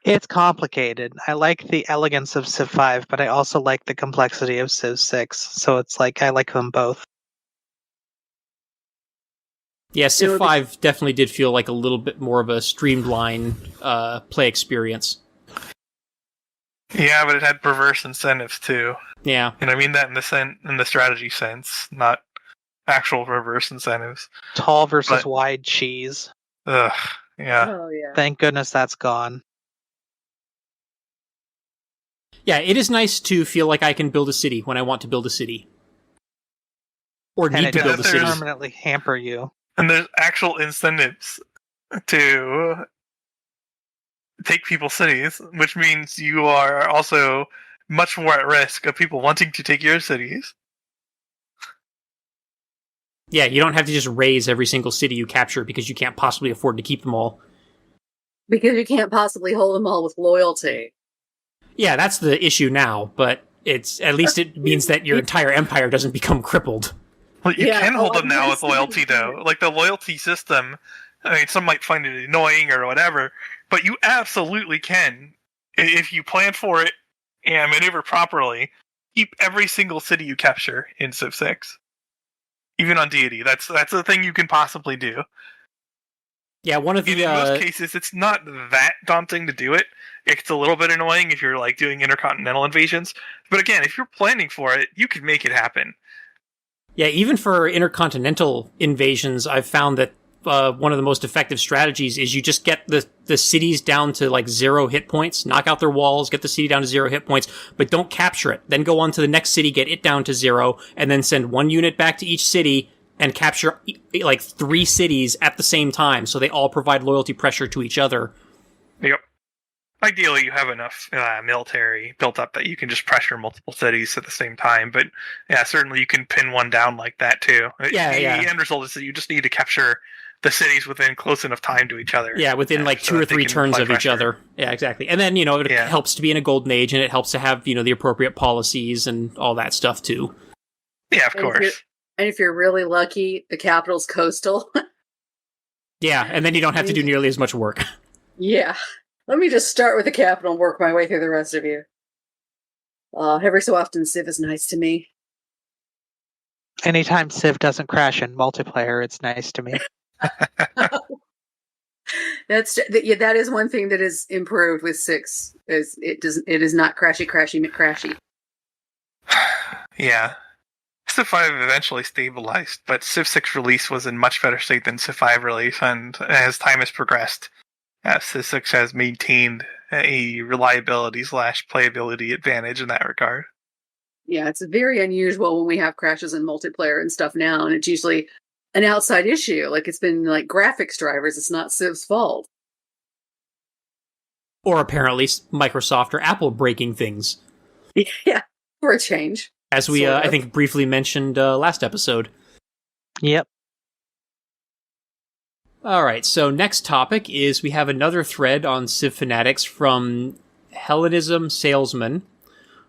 It's complicated. I like the elegance of Civ 5, but I also like the complexity of Civ 6. So it's I like them both. Yeah, Civ 5 definitely did feel like a little bit more of a streamlined play experience. Yeah, but it had perverse incentives too. Yeah. And I mean that in the strategy sense, not actual perverse incentives. Tall versus wide cheese. Ugh, yeah. Oh, yeah. Thank goodness that's gone. Yeah, it is nice to feel like I can build a city when I want to build a city. Or And need it to build a doesn't city. permanently hamper you. And there's actual incentives to take people's cities, which means you are also much more at risk of people wanting to take your cities. Yeah, you don't have to just raise every single city you capture because you can't possibly afford to keep them all. Because you can't possibly hold them all with loyalty. Yeah, that's the issue now, but it's at least it means that your entire empire doesn't become crippled. Well, you Yeah, can hold oh, them now yes, with loyalty, you though. can. Like, the loyalty system, I mean, some might find it annoying or whatever, but you absolutely can, if you plan for it and maneuver properly, keep every single city you capture in Civ 6. Even on deity. That's a thing you can possibly do. Yeah, one of And the in most cases, it's not that daunting to do it. It's a little bit annoying if you're, like, doing intercontinental invasions. But again, if you're planning for it, you can make it happen. Yeah, even for intercontinental invasions, I've found that one of the most effective strategies is you just get the cities down to like 0 hit points, knock out their walls, get the city down to 0 hit points, but don't capture it. Then go on to the next city, get it down to 0, and then send 1 unit back to each city and capture like 3 cities at the same time, so they all provide loyalty pressure to each other. Yep. Ideally, you have enough military built up that you can just pressure multiple cities at the same time. But yeah, certainly you can pin one down like that too. Yeah. The end result is that you just need to capture the cities within close enough time to each other. Yeah, within like 2 or 3 turns of each other. Yeah, exactly. And then, it helps to be in a golden age, and it helps to have, the appropriate policies and all that stuff too. Yeah, of course. And if you're really lucky, the capital's coastal. Yeah, and then you don't have to do nearly as much work. Yeah. Let me just start with the capital and work my way through the rest of you. Every so often, Civ is nice to me. Anytime Civ doesn't crash in multiplayer, it's nice to me. That is one thing that is improved with 6. Is it is not crashy. Yeah. Civ 5 eventually stabilized, but Civ 6 release was in much better state than Civ 5 release, and as time has progressed, Civ 6 has maintained a reliability/playability advantage in that regard. Yeah, it's very unusual when we have crashes in multiplayer and stuff now, and it's usually an outside issue. Like, it's been like graphics drivers. It's not Civ's fault. Or apparently Microsoft or Apple breaking things. Yeah, for a change. As we, I think, briefly mentioned last episode. Yep. All right, so next topic is we have another thread on Civ Fanatics from Hellenism Salesman,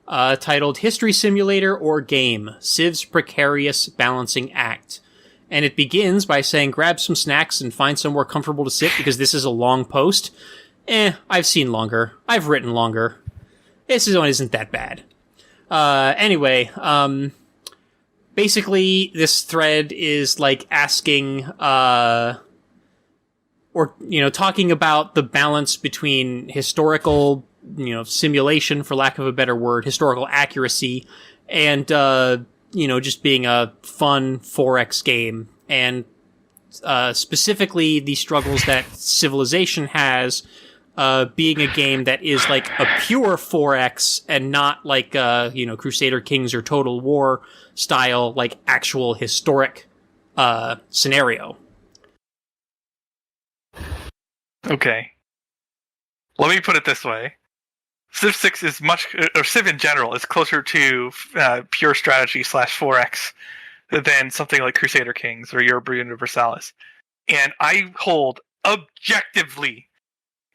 titled History Simulator or Game, Civ's Precarious Balancing Act. And it begins by saying, grab some snacks and find somewhere comfortable to sit because this is a long post. I've seen longer. I've written longer. This one isn't that bad. Anyway, basically this thread is like asking, talking about the balance between historical, simulation, for lack of a better word, historical accuracy, and, just being a fun 4X game, and specifically the struggles that Civilization has, being a game that is like a pure 4X and not like, Crusader Kings or Total War style, like actual historic scenario. Okay. Let me put it this way. Civ 6 is Civ in general is closer to pure strategy/4X than something like Crusader Kings or Europa Universalis. And I hold objectively,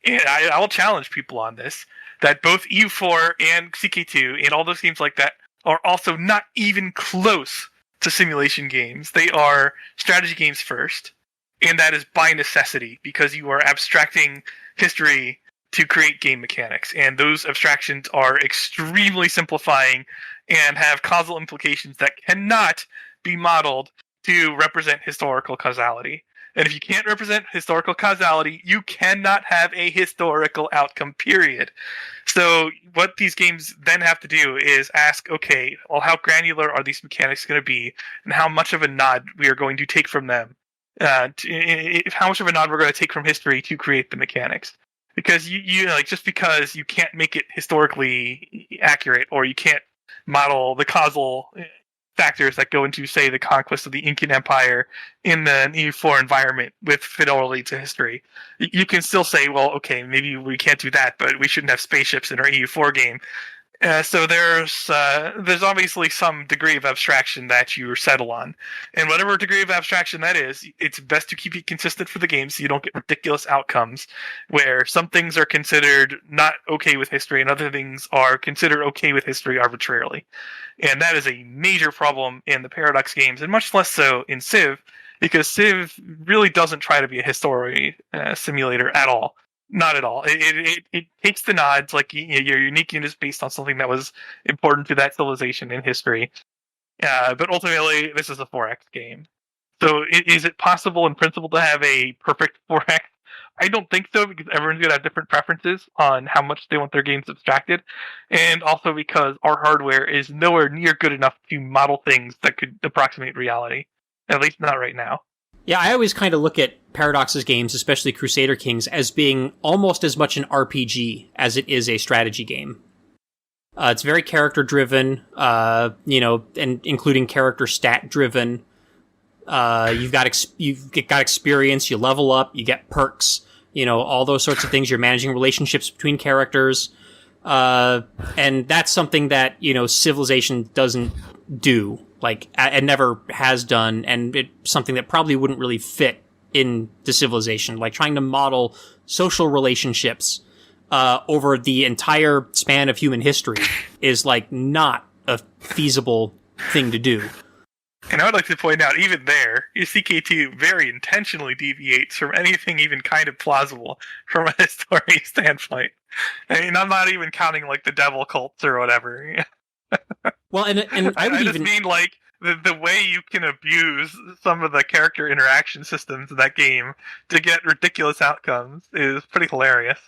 and I will challenge people on this, that both EU4 and CK2 and all those games like that are also not even close to simulation games. They are strategy games first, and that is by necessity because you are abstracting history to create game mechanics, and those abstractions are extremely simplifying and have causal implications that cannot be modeled to represent historical causality. And if you can't represent historical causality, you cannot have a historical outcome, period. So what these games then have to do is ask, okay, well, how granular are these mechanics going to be, and how much of a nod we are going to take from them, how much of a nod we're going to take from history to create the mechanics. Because you like, just because you can't make it historically accurate, or you can't model the causal factors that go into, say, the conquest of the Incan Empire in an EU4 environment with fidelity to history, you can still say, well, okay, maybe we can't do that, but we shouldn't have spaceships in our EU4 game. So there's obviously some degree of abstraction that you settle on, and whatever degree of abstraction that is, it's best to keep it consistent for the game so you don't get ridiculous outcomes where some things are considered not okay with history and other things are considered okay with history arbitrarily. And that is a major problem in the Paradox games, and much less so in Civ, because Civ really doesn't try to be a history simulator at all. Not at all. It takes the nods, like your unique unit is based on something that was important to that civilization in history. But ultimately, this is a 4X game. So is it possible in principle to have a perfect 4X? I don't think so, because everyone's going to have different preferences on how much they want their games abstracted. And also because our hardware is nowhere near good enough to model things that could approximate reality. At least not right now. Yeah, I always kind of look at Paradox's games, especially Crusader Kings, as being almost as much an RPG as it is a strategy game. It's very character-driven, and including character stat-driven. You've got experience, you level up, you get perks, all those sorts of things. You're managing relationships between characters. And that's something that, Civilization doesn't do. And never has done, and it's something that probably wouldn't really fit in the Civilization. Like, trying to model social relationships over the entire span of human history is, not a feasible thing to do. And I would like to point out, even there, CK2 very intentionally deviates from anything even kind of plausible from a story standpoint. I mean, I'm not even counting, the devil cults or whatever. Well, and I would just mean, the way you can abuse some of the character interaction systems in that game to get ridiculous outcomes is pretty hilarious.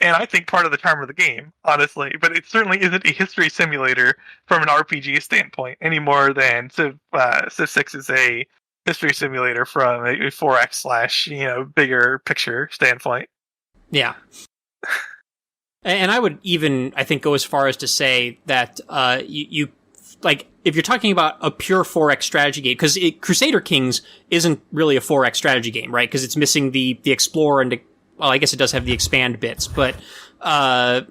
And I think part of the charm of the game, honestly. But it certainly isn't a history simulator from an RPG standpoint any more than Civ 6 is a history simulator from a 4X / bigger picture standpoint. Yeah. And I would even, I think, go as far as to say that you if you're talking about a pure 4X strategy game, because Crusader Kings isn't really a 4X strategy game, right? Because it's missing the Explorer and, I guess it does have the Expand bits, but a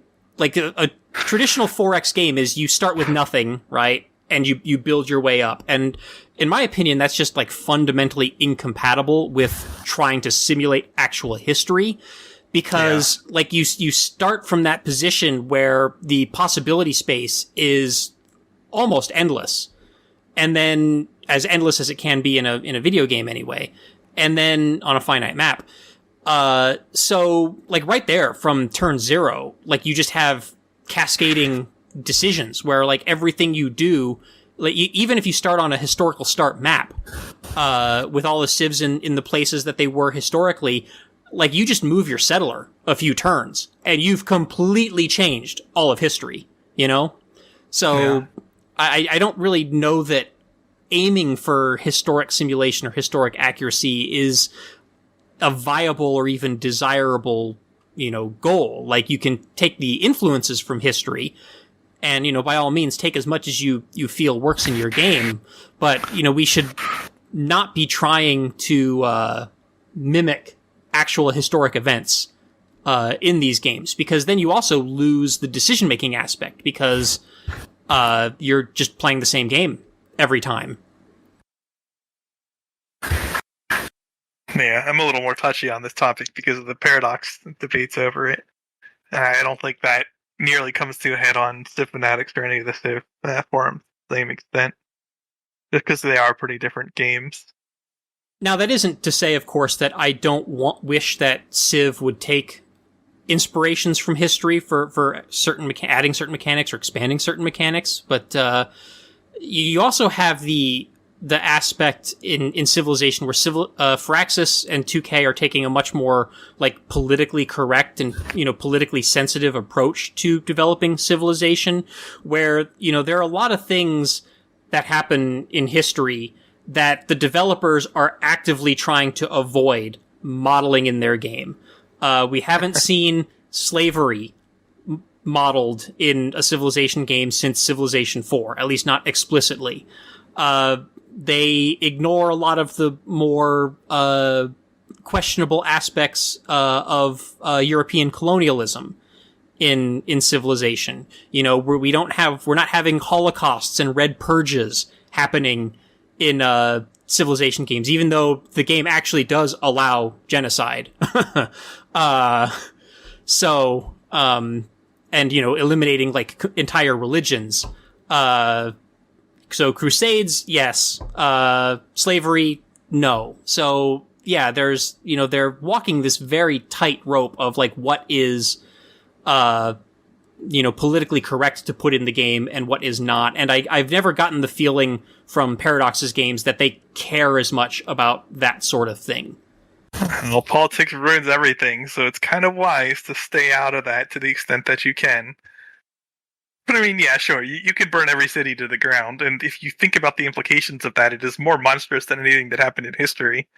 traditional 4X game is you start with nothing, right? And you build your way up. And in my opinion, that's just fundamentally incompatible with trying to simulate actual history. Because, you start from that position where the possibility space is almost endless. And then, as endless as it can be in a video game anyway. And then, on a finite map. So, right there, from turn 0, you just have cascading decisions where, everything you do, even if you start on a historical start map, with all the civs in the places that they were historically, you just move your settler a few turns, and you've completely changed all of history, So, yeah. I don't really know that aiming for historic simulation or historic accuracy is a viable or even desirable, goal. You can take the influences from history and, by all means, take as much as you feel works in your game, but, we should not be trying to mimic actual historic events in these games, because then you also lose the decision-making aspect, because you're just playing the same game every time. Yeah, I'm a little more touchy on this topic because of the Paradox debates over it. I don't think that nearly comes to a head on Civ Fanatics or any of the Civ forums to the same extent, just because they are pretty different games. Now, that isn't to say, of course, that I don't wish that Civ would take inspirations from history for certain adding certain mechanics or expanding certain mechanics, but you also have the aspect in Civilization where Firaxis and 2K are taking a much more politically correct and politically sensitive approach to developing Civilization, where there are a lot of things that happen in history that the developers are actively trying to avoid modeling in their game. We haven't seen slavery modeled in a Civilization game since Civilization IV, at least not explicitly. They ignore a lot of the more questionable aspects of European colonialism in Civilization. You know, where we're not having holocausts and red purges happening in Civilization games, even though the game actually does allow genocide. And, you know, eliminating, like, entire religions. So Crusades, yes. Slavery, no. So, yeah, there's, you know, they're walking this very tight rope of, like, what is, you know, politically correct to put in the game and what is not. And I've never gotten the feeling from Paradox's games that they care as much about that sort of thing. Well, politics ruins everything, so it's kind of wise to stay out of that to the extent that you can. But I mean, yeah, sure, you could burn every city to the ground, and if you think about the implications of that, it is more monstrous than anything that happened in history.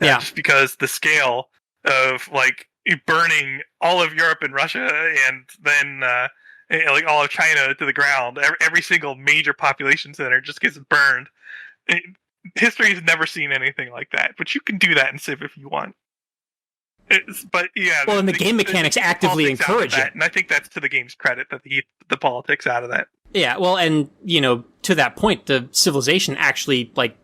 Yeah. Just because the scale of, like, burning all of Europe and Russia, and then, like, all of China to the ground, every single major population center just gets burned. History has never seen anything like that, but you can do that in Civ if you want. But yeah, well, and the game mechanics actively encourage it, and I think that's to the game's credit that the politics out of that. Yeah, well, and you know, to that point, the Civilization actually, like,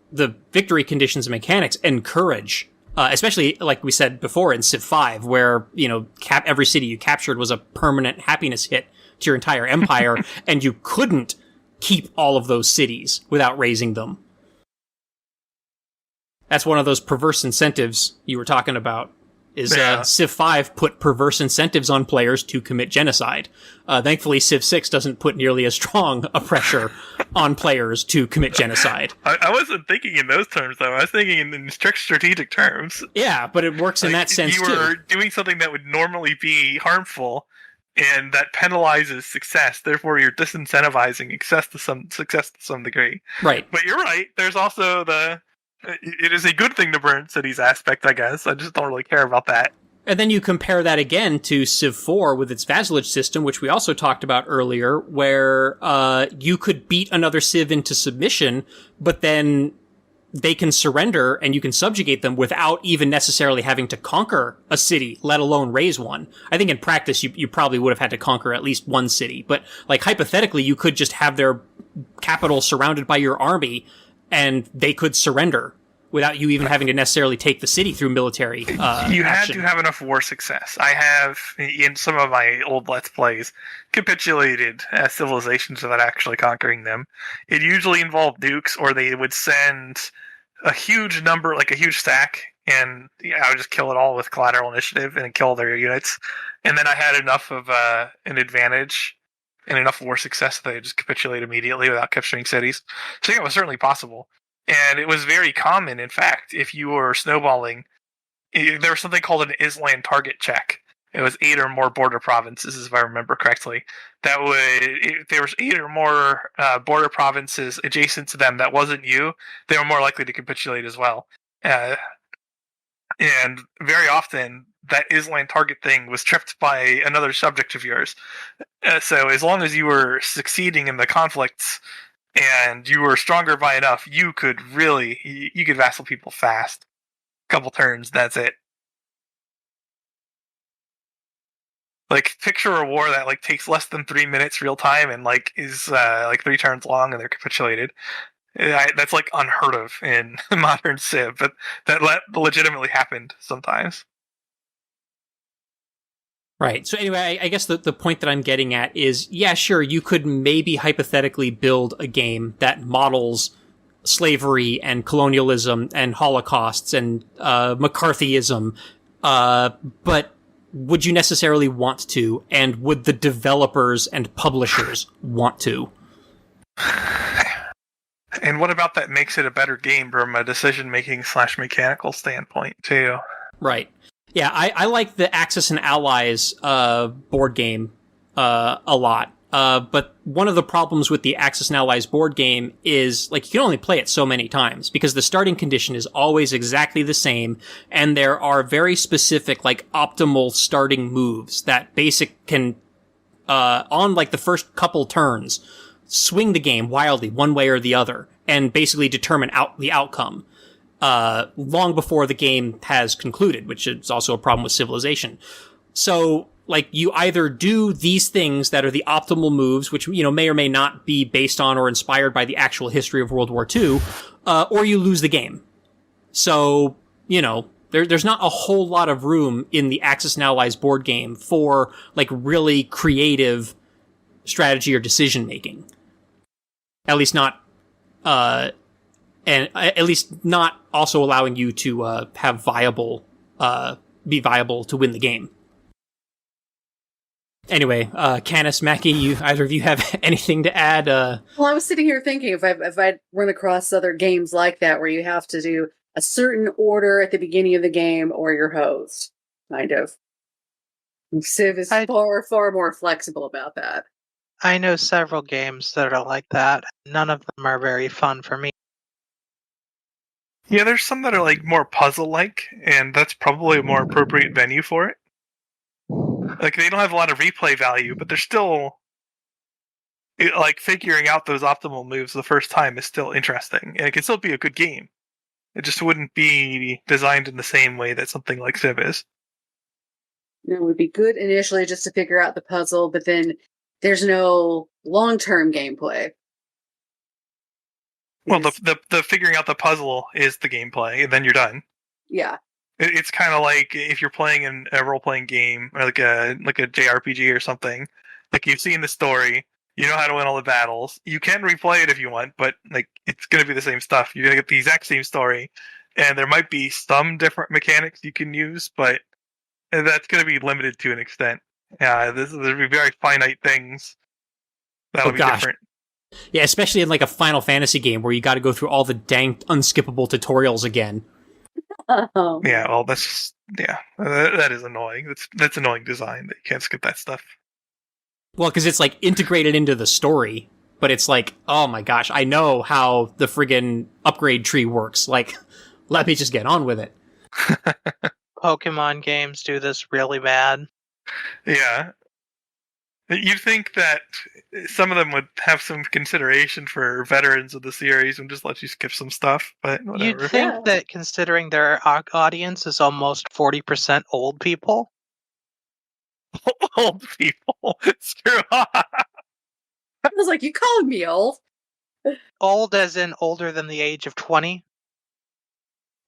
the victory conditions and mechanics encourage, especially like we said before in Civ V, where, you know, every city you captured was a permanent happiness hit to your entire empire, and you couldn't keep all of those cities without raising them. That's one of those perverse incentives you were talking about. Civ 5 put perverse incentives on players to commit genocide. Thankfully, Civ 6 doesn't put nearly as strong a pressure on players to commit genocide. I wasn't thinking in those terms, though. I was thinking in strict strategic terms. Yeah, but it works in that sense, too. You were doing something that would normally be harmful, and that penalizes success. Therefore, you're disincentivizing success to some degree. Right. But you're right. There's also it is a good thing to burn cities aspect, I guess. I just don't really care about that. And then you compare that again to Civ 4 with its vassalage system, which we also talked about earlier, where you could beat another Civ into submission, but then they can surrender and you can subjugate them without even necessarily having to conquer a city, let alone raise one. I think in practice you probably would have had to conquer at least one city, but, like, hypothetically you could just have their capital surrounded by your army and they could surrender without you even having to necessarily take the city through military You had to have enough war success. I have, in some of my old Let's Plays, capitulated civilizations without actually conquering them. It usually involved nukes, or they would send a huge number, like a huge stack, and I would just kill it all with collateral initiative and kill their units. And then I had enough of an advantage and enough war success that they just capitulate immediately without capturing cities. So yeah, it was certainly possible. And it was very common, in fact, if you were snowballing, there was something called an Island target check. It was 8 or more border provinces, if I remember correctly. That would, if there was 8 or more border provinces adjacent to them that wasn't you, they were more likely to capitulate as well. And very often, that Island target thing was tripped by another subject of yours. So as long as you were succeeding in the conflicts and you were stronger by enough, you could vassal people fast. A couple turns, that's it. Like, picture a war that, like, takes less than 3 minutes real time and, like, is like 3 turns long and they're capitulated. That's, like, unheard of in modern Civ, but that legitimately happened sometimes. Right. So anyway, I guess the point that I'm getting at is, yeah, sure, you could maybe hypothetically build a game that models slavery and colonialism and holocausts and McCarthyism, but would you necessarily want to? And would the developers and publishers want to? And what about that makes it a better game from a decision-making / mechanical standpoint, too? Right. Yeah, I like the Axis and Allies board game a lot. But one of the problems with the Axis and Allies board game is, like, you can only play it so many times because the starting condition is always exactly the same, and there are very specific, like, optimal starting moves that basic can, on, like, the first couple turns, swing the game wildly one way or the other, and basically determine the outcome, long before the game has concluded, which is also a problem with Civilization. So, like, you either do these things that are the optimal moves, which, you know, may or may not be based on or inspired by the actual history of World War II, or you lose the game. So, you know, there's not a whole lot of room in the Axis and Allies board game for, like, really creative strategy or decision making. At least not, and at least not also allowing you to have be viable to win the game. Anyway, Canus, Mackie, either of you have anything to add? Well, I was sitting here thinking if I'd run across other games like that where you have to do a certain order at the beginning of the game or you're hosed, kind of. Civ is far more flexible about that. I know several games that are like that. None of them are very fun for me. Yeah, there's some that are like more puzzle-like, and that's probably a more appropriate venue for it. Like, they don't have a lot of replay value, but they're still, like, figuring out those optimal moves the first time is still interesting, and it can still be a good game. It just wouldn't be designed in the same way that something like Civ is. It would be good initially just to figure out the puzzle, but then there's no long-term gameplay. Well, the figuring out the puzzle is the gameplay, and then you're done. Yeah. It's kind of like if you're playing in a role-playing game, or like a JRPG or something. Like, you've seen the story, you know how to win all the battles. You can replay it if you want, but, like, it's going to be the same stuff. You're going to get the exact same story, and there might be some different mechanics you can use, but that's going to be limited to an extent. Yeah, there'll be very finite things that'll be different. Yeah, especially in, like, a Final Fantasy game where you got to go through all the dang unskippable tutorials again. Oh. Yeah, well, that's just, that is annoying. That's annoying design that you can't skip that stuff. Well, because it's, like, integrated into the story, but it's like, oh my gosh, I know how the friggin' upgrade tree works. Like, let me just get on with it. Pokemon games do this really bad. Yeah. You'd think that some of them would have some consideration for veterans of the series and just let you skip some stuff, but whatever. You'd think that considering their audience is almost 40% old people. Old people? Screw off. I was like, you calling me old? Old as in older than the age of 20?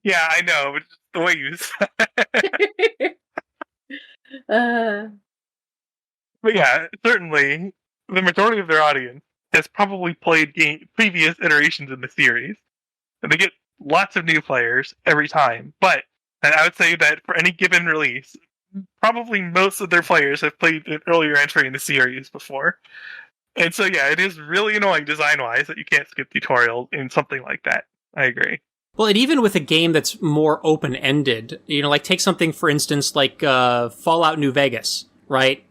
Yeah, I know, but just the way you said it. But yeah, certainly, the majority of their audience has probably played previous iterations in the series. And they get lots of new players every time. But I would say that for any given release, probably most of their players have played an earlier entry in the series before. And so yeah, it is really annoying design-wise that you can't skip tutorials in something like that. I agree. Well, and even with a game that's more open-ended, you know, like take something, for instance, like Fallout New Vegas, right?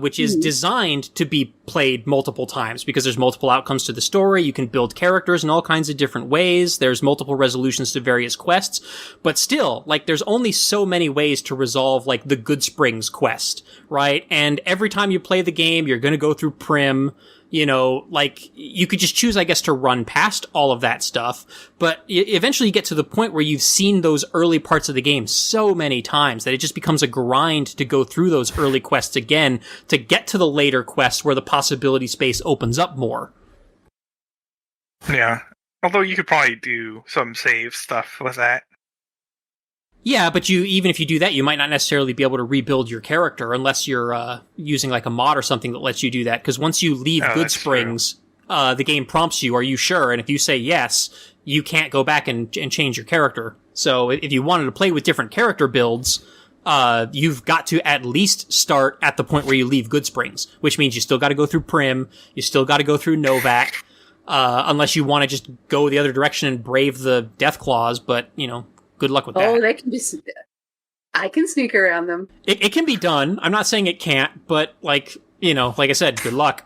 Which is designed to be played multiple times because there's multiple outcomes to the story. You can build characters in all kinds of different ways. There's multiple resolutions to various quests. But still, like, there's only so many ways to resolve, like, the Good Springs quest, right? And every time you play the game, you're going to go through Prim. You know, like, you could just choose, I guess, to run past all of that stuff, but eventually you get to the point where you've seen those early parts of the game so many times that it just becomes a grind to go through those early quests again to get to the later quests where the possibility space opens up more. Yeah. Although you could probably do some save stuff with that. Yeah, but even if you do that, you might not necessarily be able to rebuild your character unless you're using like a mod or something that lets you do that. Because once you leave Good Springs, the game prompts you, "Are you sure?" And if you say yes, you can't go back and change your character. So if you wanted to play with different character builds, you've got to at least start at the point where you leave Good Springs, which means you still got to go through Prim, you still got to go through Novak, unless you want to just go the other direction and brave the Death Claws. But you know. Good luck with that. Oh, they can be. I can sneak around them. It can be done. I'm not saying it can't, but like like I said, good luck.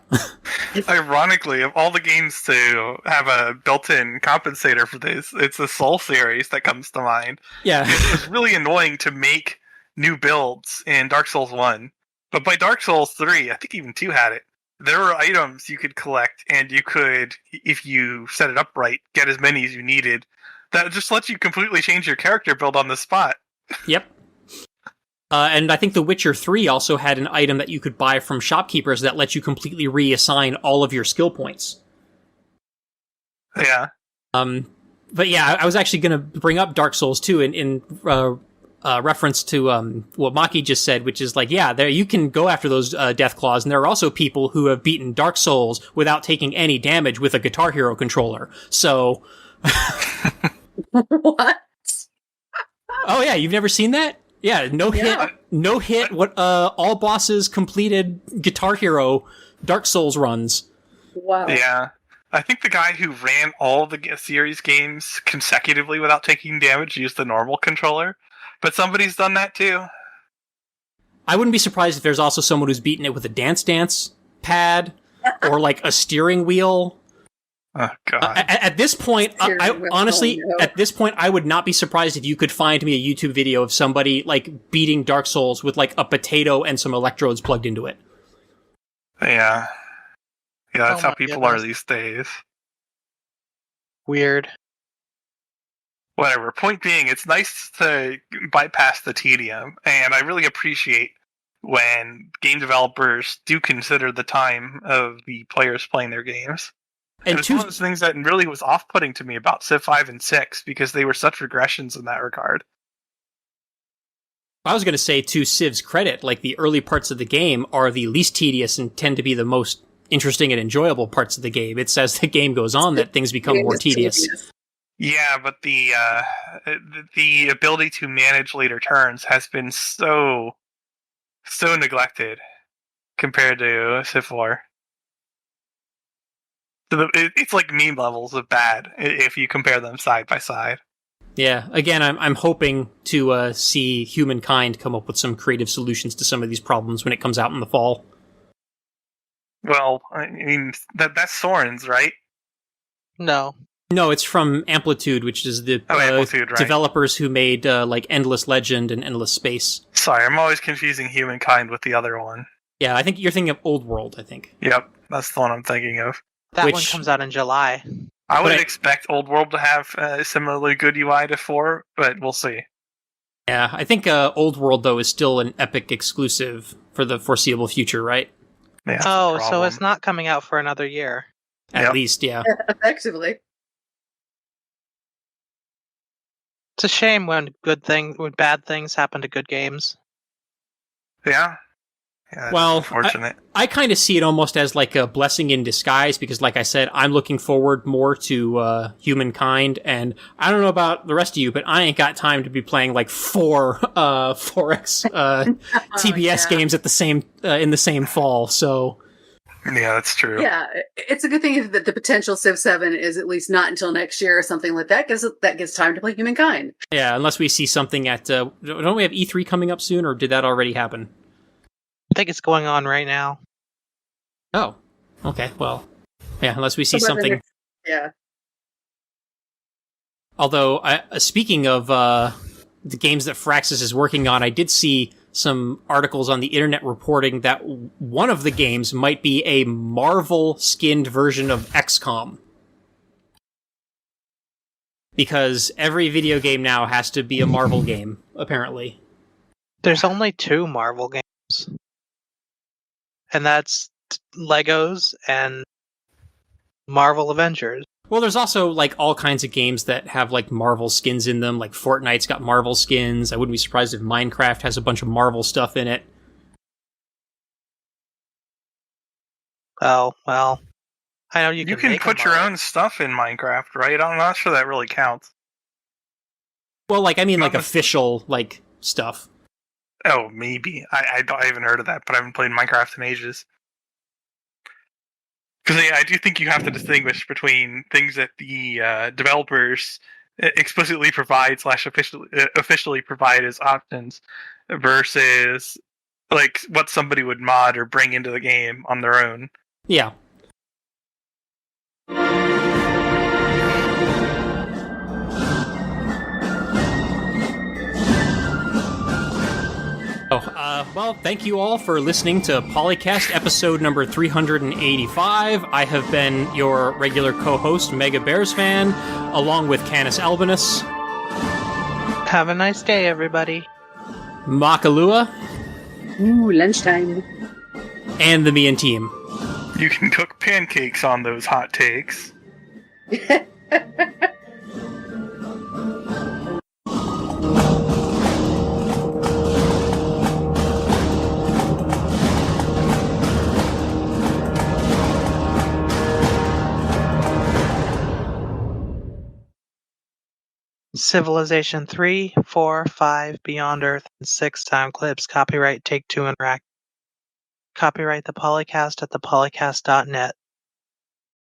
Ironically, of all the games to have a built-in compensator for this, it's the Soul series that comes to mind. Yeah. It was really annoying to make new builds in Dark Souls 1. But by Dark Souls 3, I think even 2 had it. There were items you could collect, and you could, if you set it up right, get as many as you needed. That just lets you completely change your character build on the spot. Yep. And I think The Witcher 3 also had an item that you could buy from shopkeepers that lets you completely reassign all of your skill points. Yeah. But yeah, I was actually going to bring up Dark Souls 2 in reference to what Maki just said, which is like, yeah, there you can go after those death claws, and there are also people who have beaten Dark Souls without taking any damage with a Guitar Hero controller. So... What? Oh yeah, you've never seen that? Yeah, no hit. What all bosses completed Guitar Hero Dark Souls runs. Wow. Yeah. I think the guy who ran all the series games consecutively without taking damage used the normal controller, but somebody's done that too. I wouldn't be surprised if there's also someone who's beaten it with a Dance pad or like a steering wheel. Oh god! At this point, I honestly, at this point, I would not be surprised if you could find me a YouTube video of somebody like beating Dark Souls with like a potato and some electrodes plugged into it. Yeah, that's how my people goodness. are these days. Weird. Whatever. Point being, it's nice to bypass the tedium, and I really appreciate when game developers do consider the time of the players playing their games. And it's one of those things that really was off-putting to me about Civ 5 and 6, because they were such regressions in that regard. I was going to say, to Civ's credit, like the early parts of the game are the least tedious and tend to be the most interesting and enjoyable parts of the game. It's as the game goes on that things become more tedious. Yeah, but the ability to manage later turns has been so neglected compared to Civ 4. It's like meme levels of bad if you compare them side by side. Yeah, again, I'm hoping to see humankind come up with some creative solutions to some of these problems when it comes out in the fall. Well, I mean, that's Soren's, right? No. No, it's from Amplitude, which is the Amplitude, right. developers who made like Endless Legend and Endless Space. Sorry, I'm always confusing Humankind with the other one. Yeah, I think you're thinking of Old World, I think. Yep, that's the one I'm thinking of. That one comes out in July. I would expect Old World to have a similarly good UI to 4, but we'll see. Yeah, I think Old World, though, is still an Epic exclusive for the foreseeable future, right? Yeah, oh, so it's not coming out for another year. At least, yeah. Effectively. It's a shame when bad things happen to good games. Yeah. Well, unfortunate. I kind of see it almost as like a blessing in disguise because, like I said, I'm looking forward more to Humankind, and I don't know about the rest of you, but I ain't got time to be playing like 4x TBS games at the same in the same fall. So yeah, that's true. Yeah, it's a good thing that the potential Civ 7 is at least not until next year or something like that, because that gives time to play Humankind. Yeah, unless we see something at don't we have E3 coming up soon, or did that already happen? I think it's going on right now. Oh, okay. Well, yeah, unless we see something. Yeah. Although, speaking of the games that Firaxis is working on, I did see some articles on the internet reporting that one of the games might be a Marvel-skinned version of XCOM. Because every video game now has to be a Marvel game, apparently. There's only 2 Marvel games. And that's Legos and Marvel Avengers. Well, there's also like all kinds of games that have like Marvel skins in them. Like Fortnite's got Marvel skins. I wouldn't be surprised if Minecraft has a bunch of Marvel stuff in it. Oh, well. I know you can put your own stuff in Minecraft, right? I'm not sure that really counts. Well, like, I mean, like official, like, stuff. Oh, maybe. I haven't heard of that, but I haven't played Minecraft in ages. Because I do think you have to distinguish between things that the developers explicitly provide / officially provide as options versus like what somebody would mod or bring into the game on their own. Yeah. Well, thank you all for listening to PolyCast episode number 385. I have been your regular co-host, MegaBearsFan, along with CanusAlbinus. Have a nice day, everybody. Makahlua. Ooh, lunchtime. And TheMeInTeam. You can cook pancakes on those hot takes. Civilization 3, 4, 5, Beyond Earth, and 6 time clips. Copyright Take-Two Interact. Copyright the PolyCast at thepolycast.net.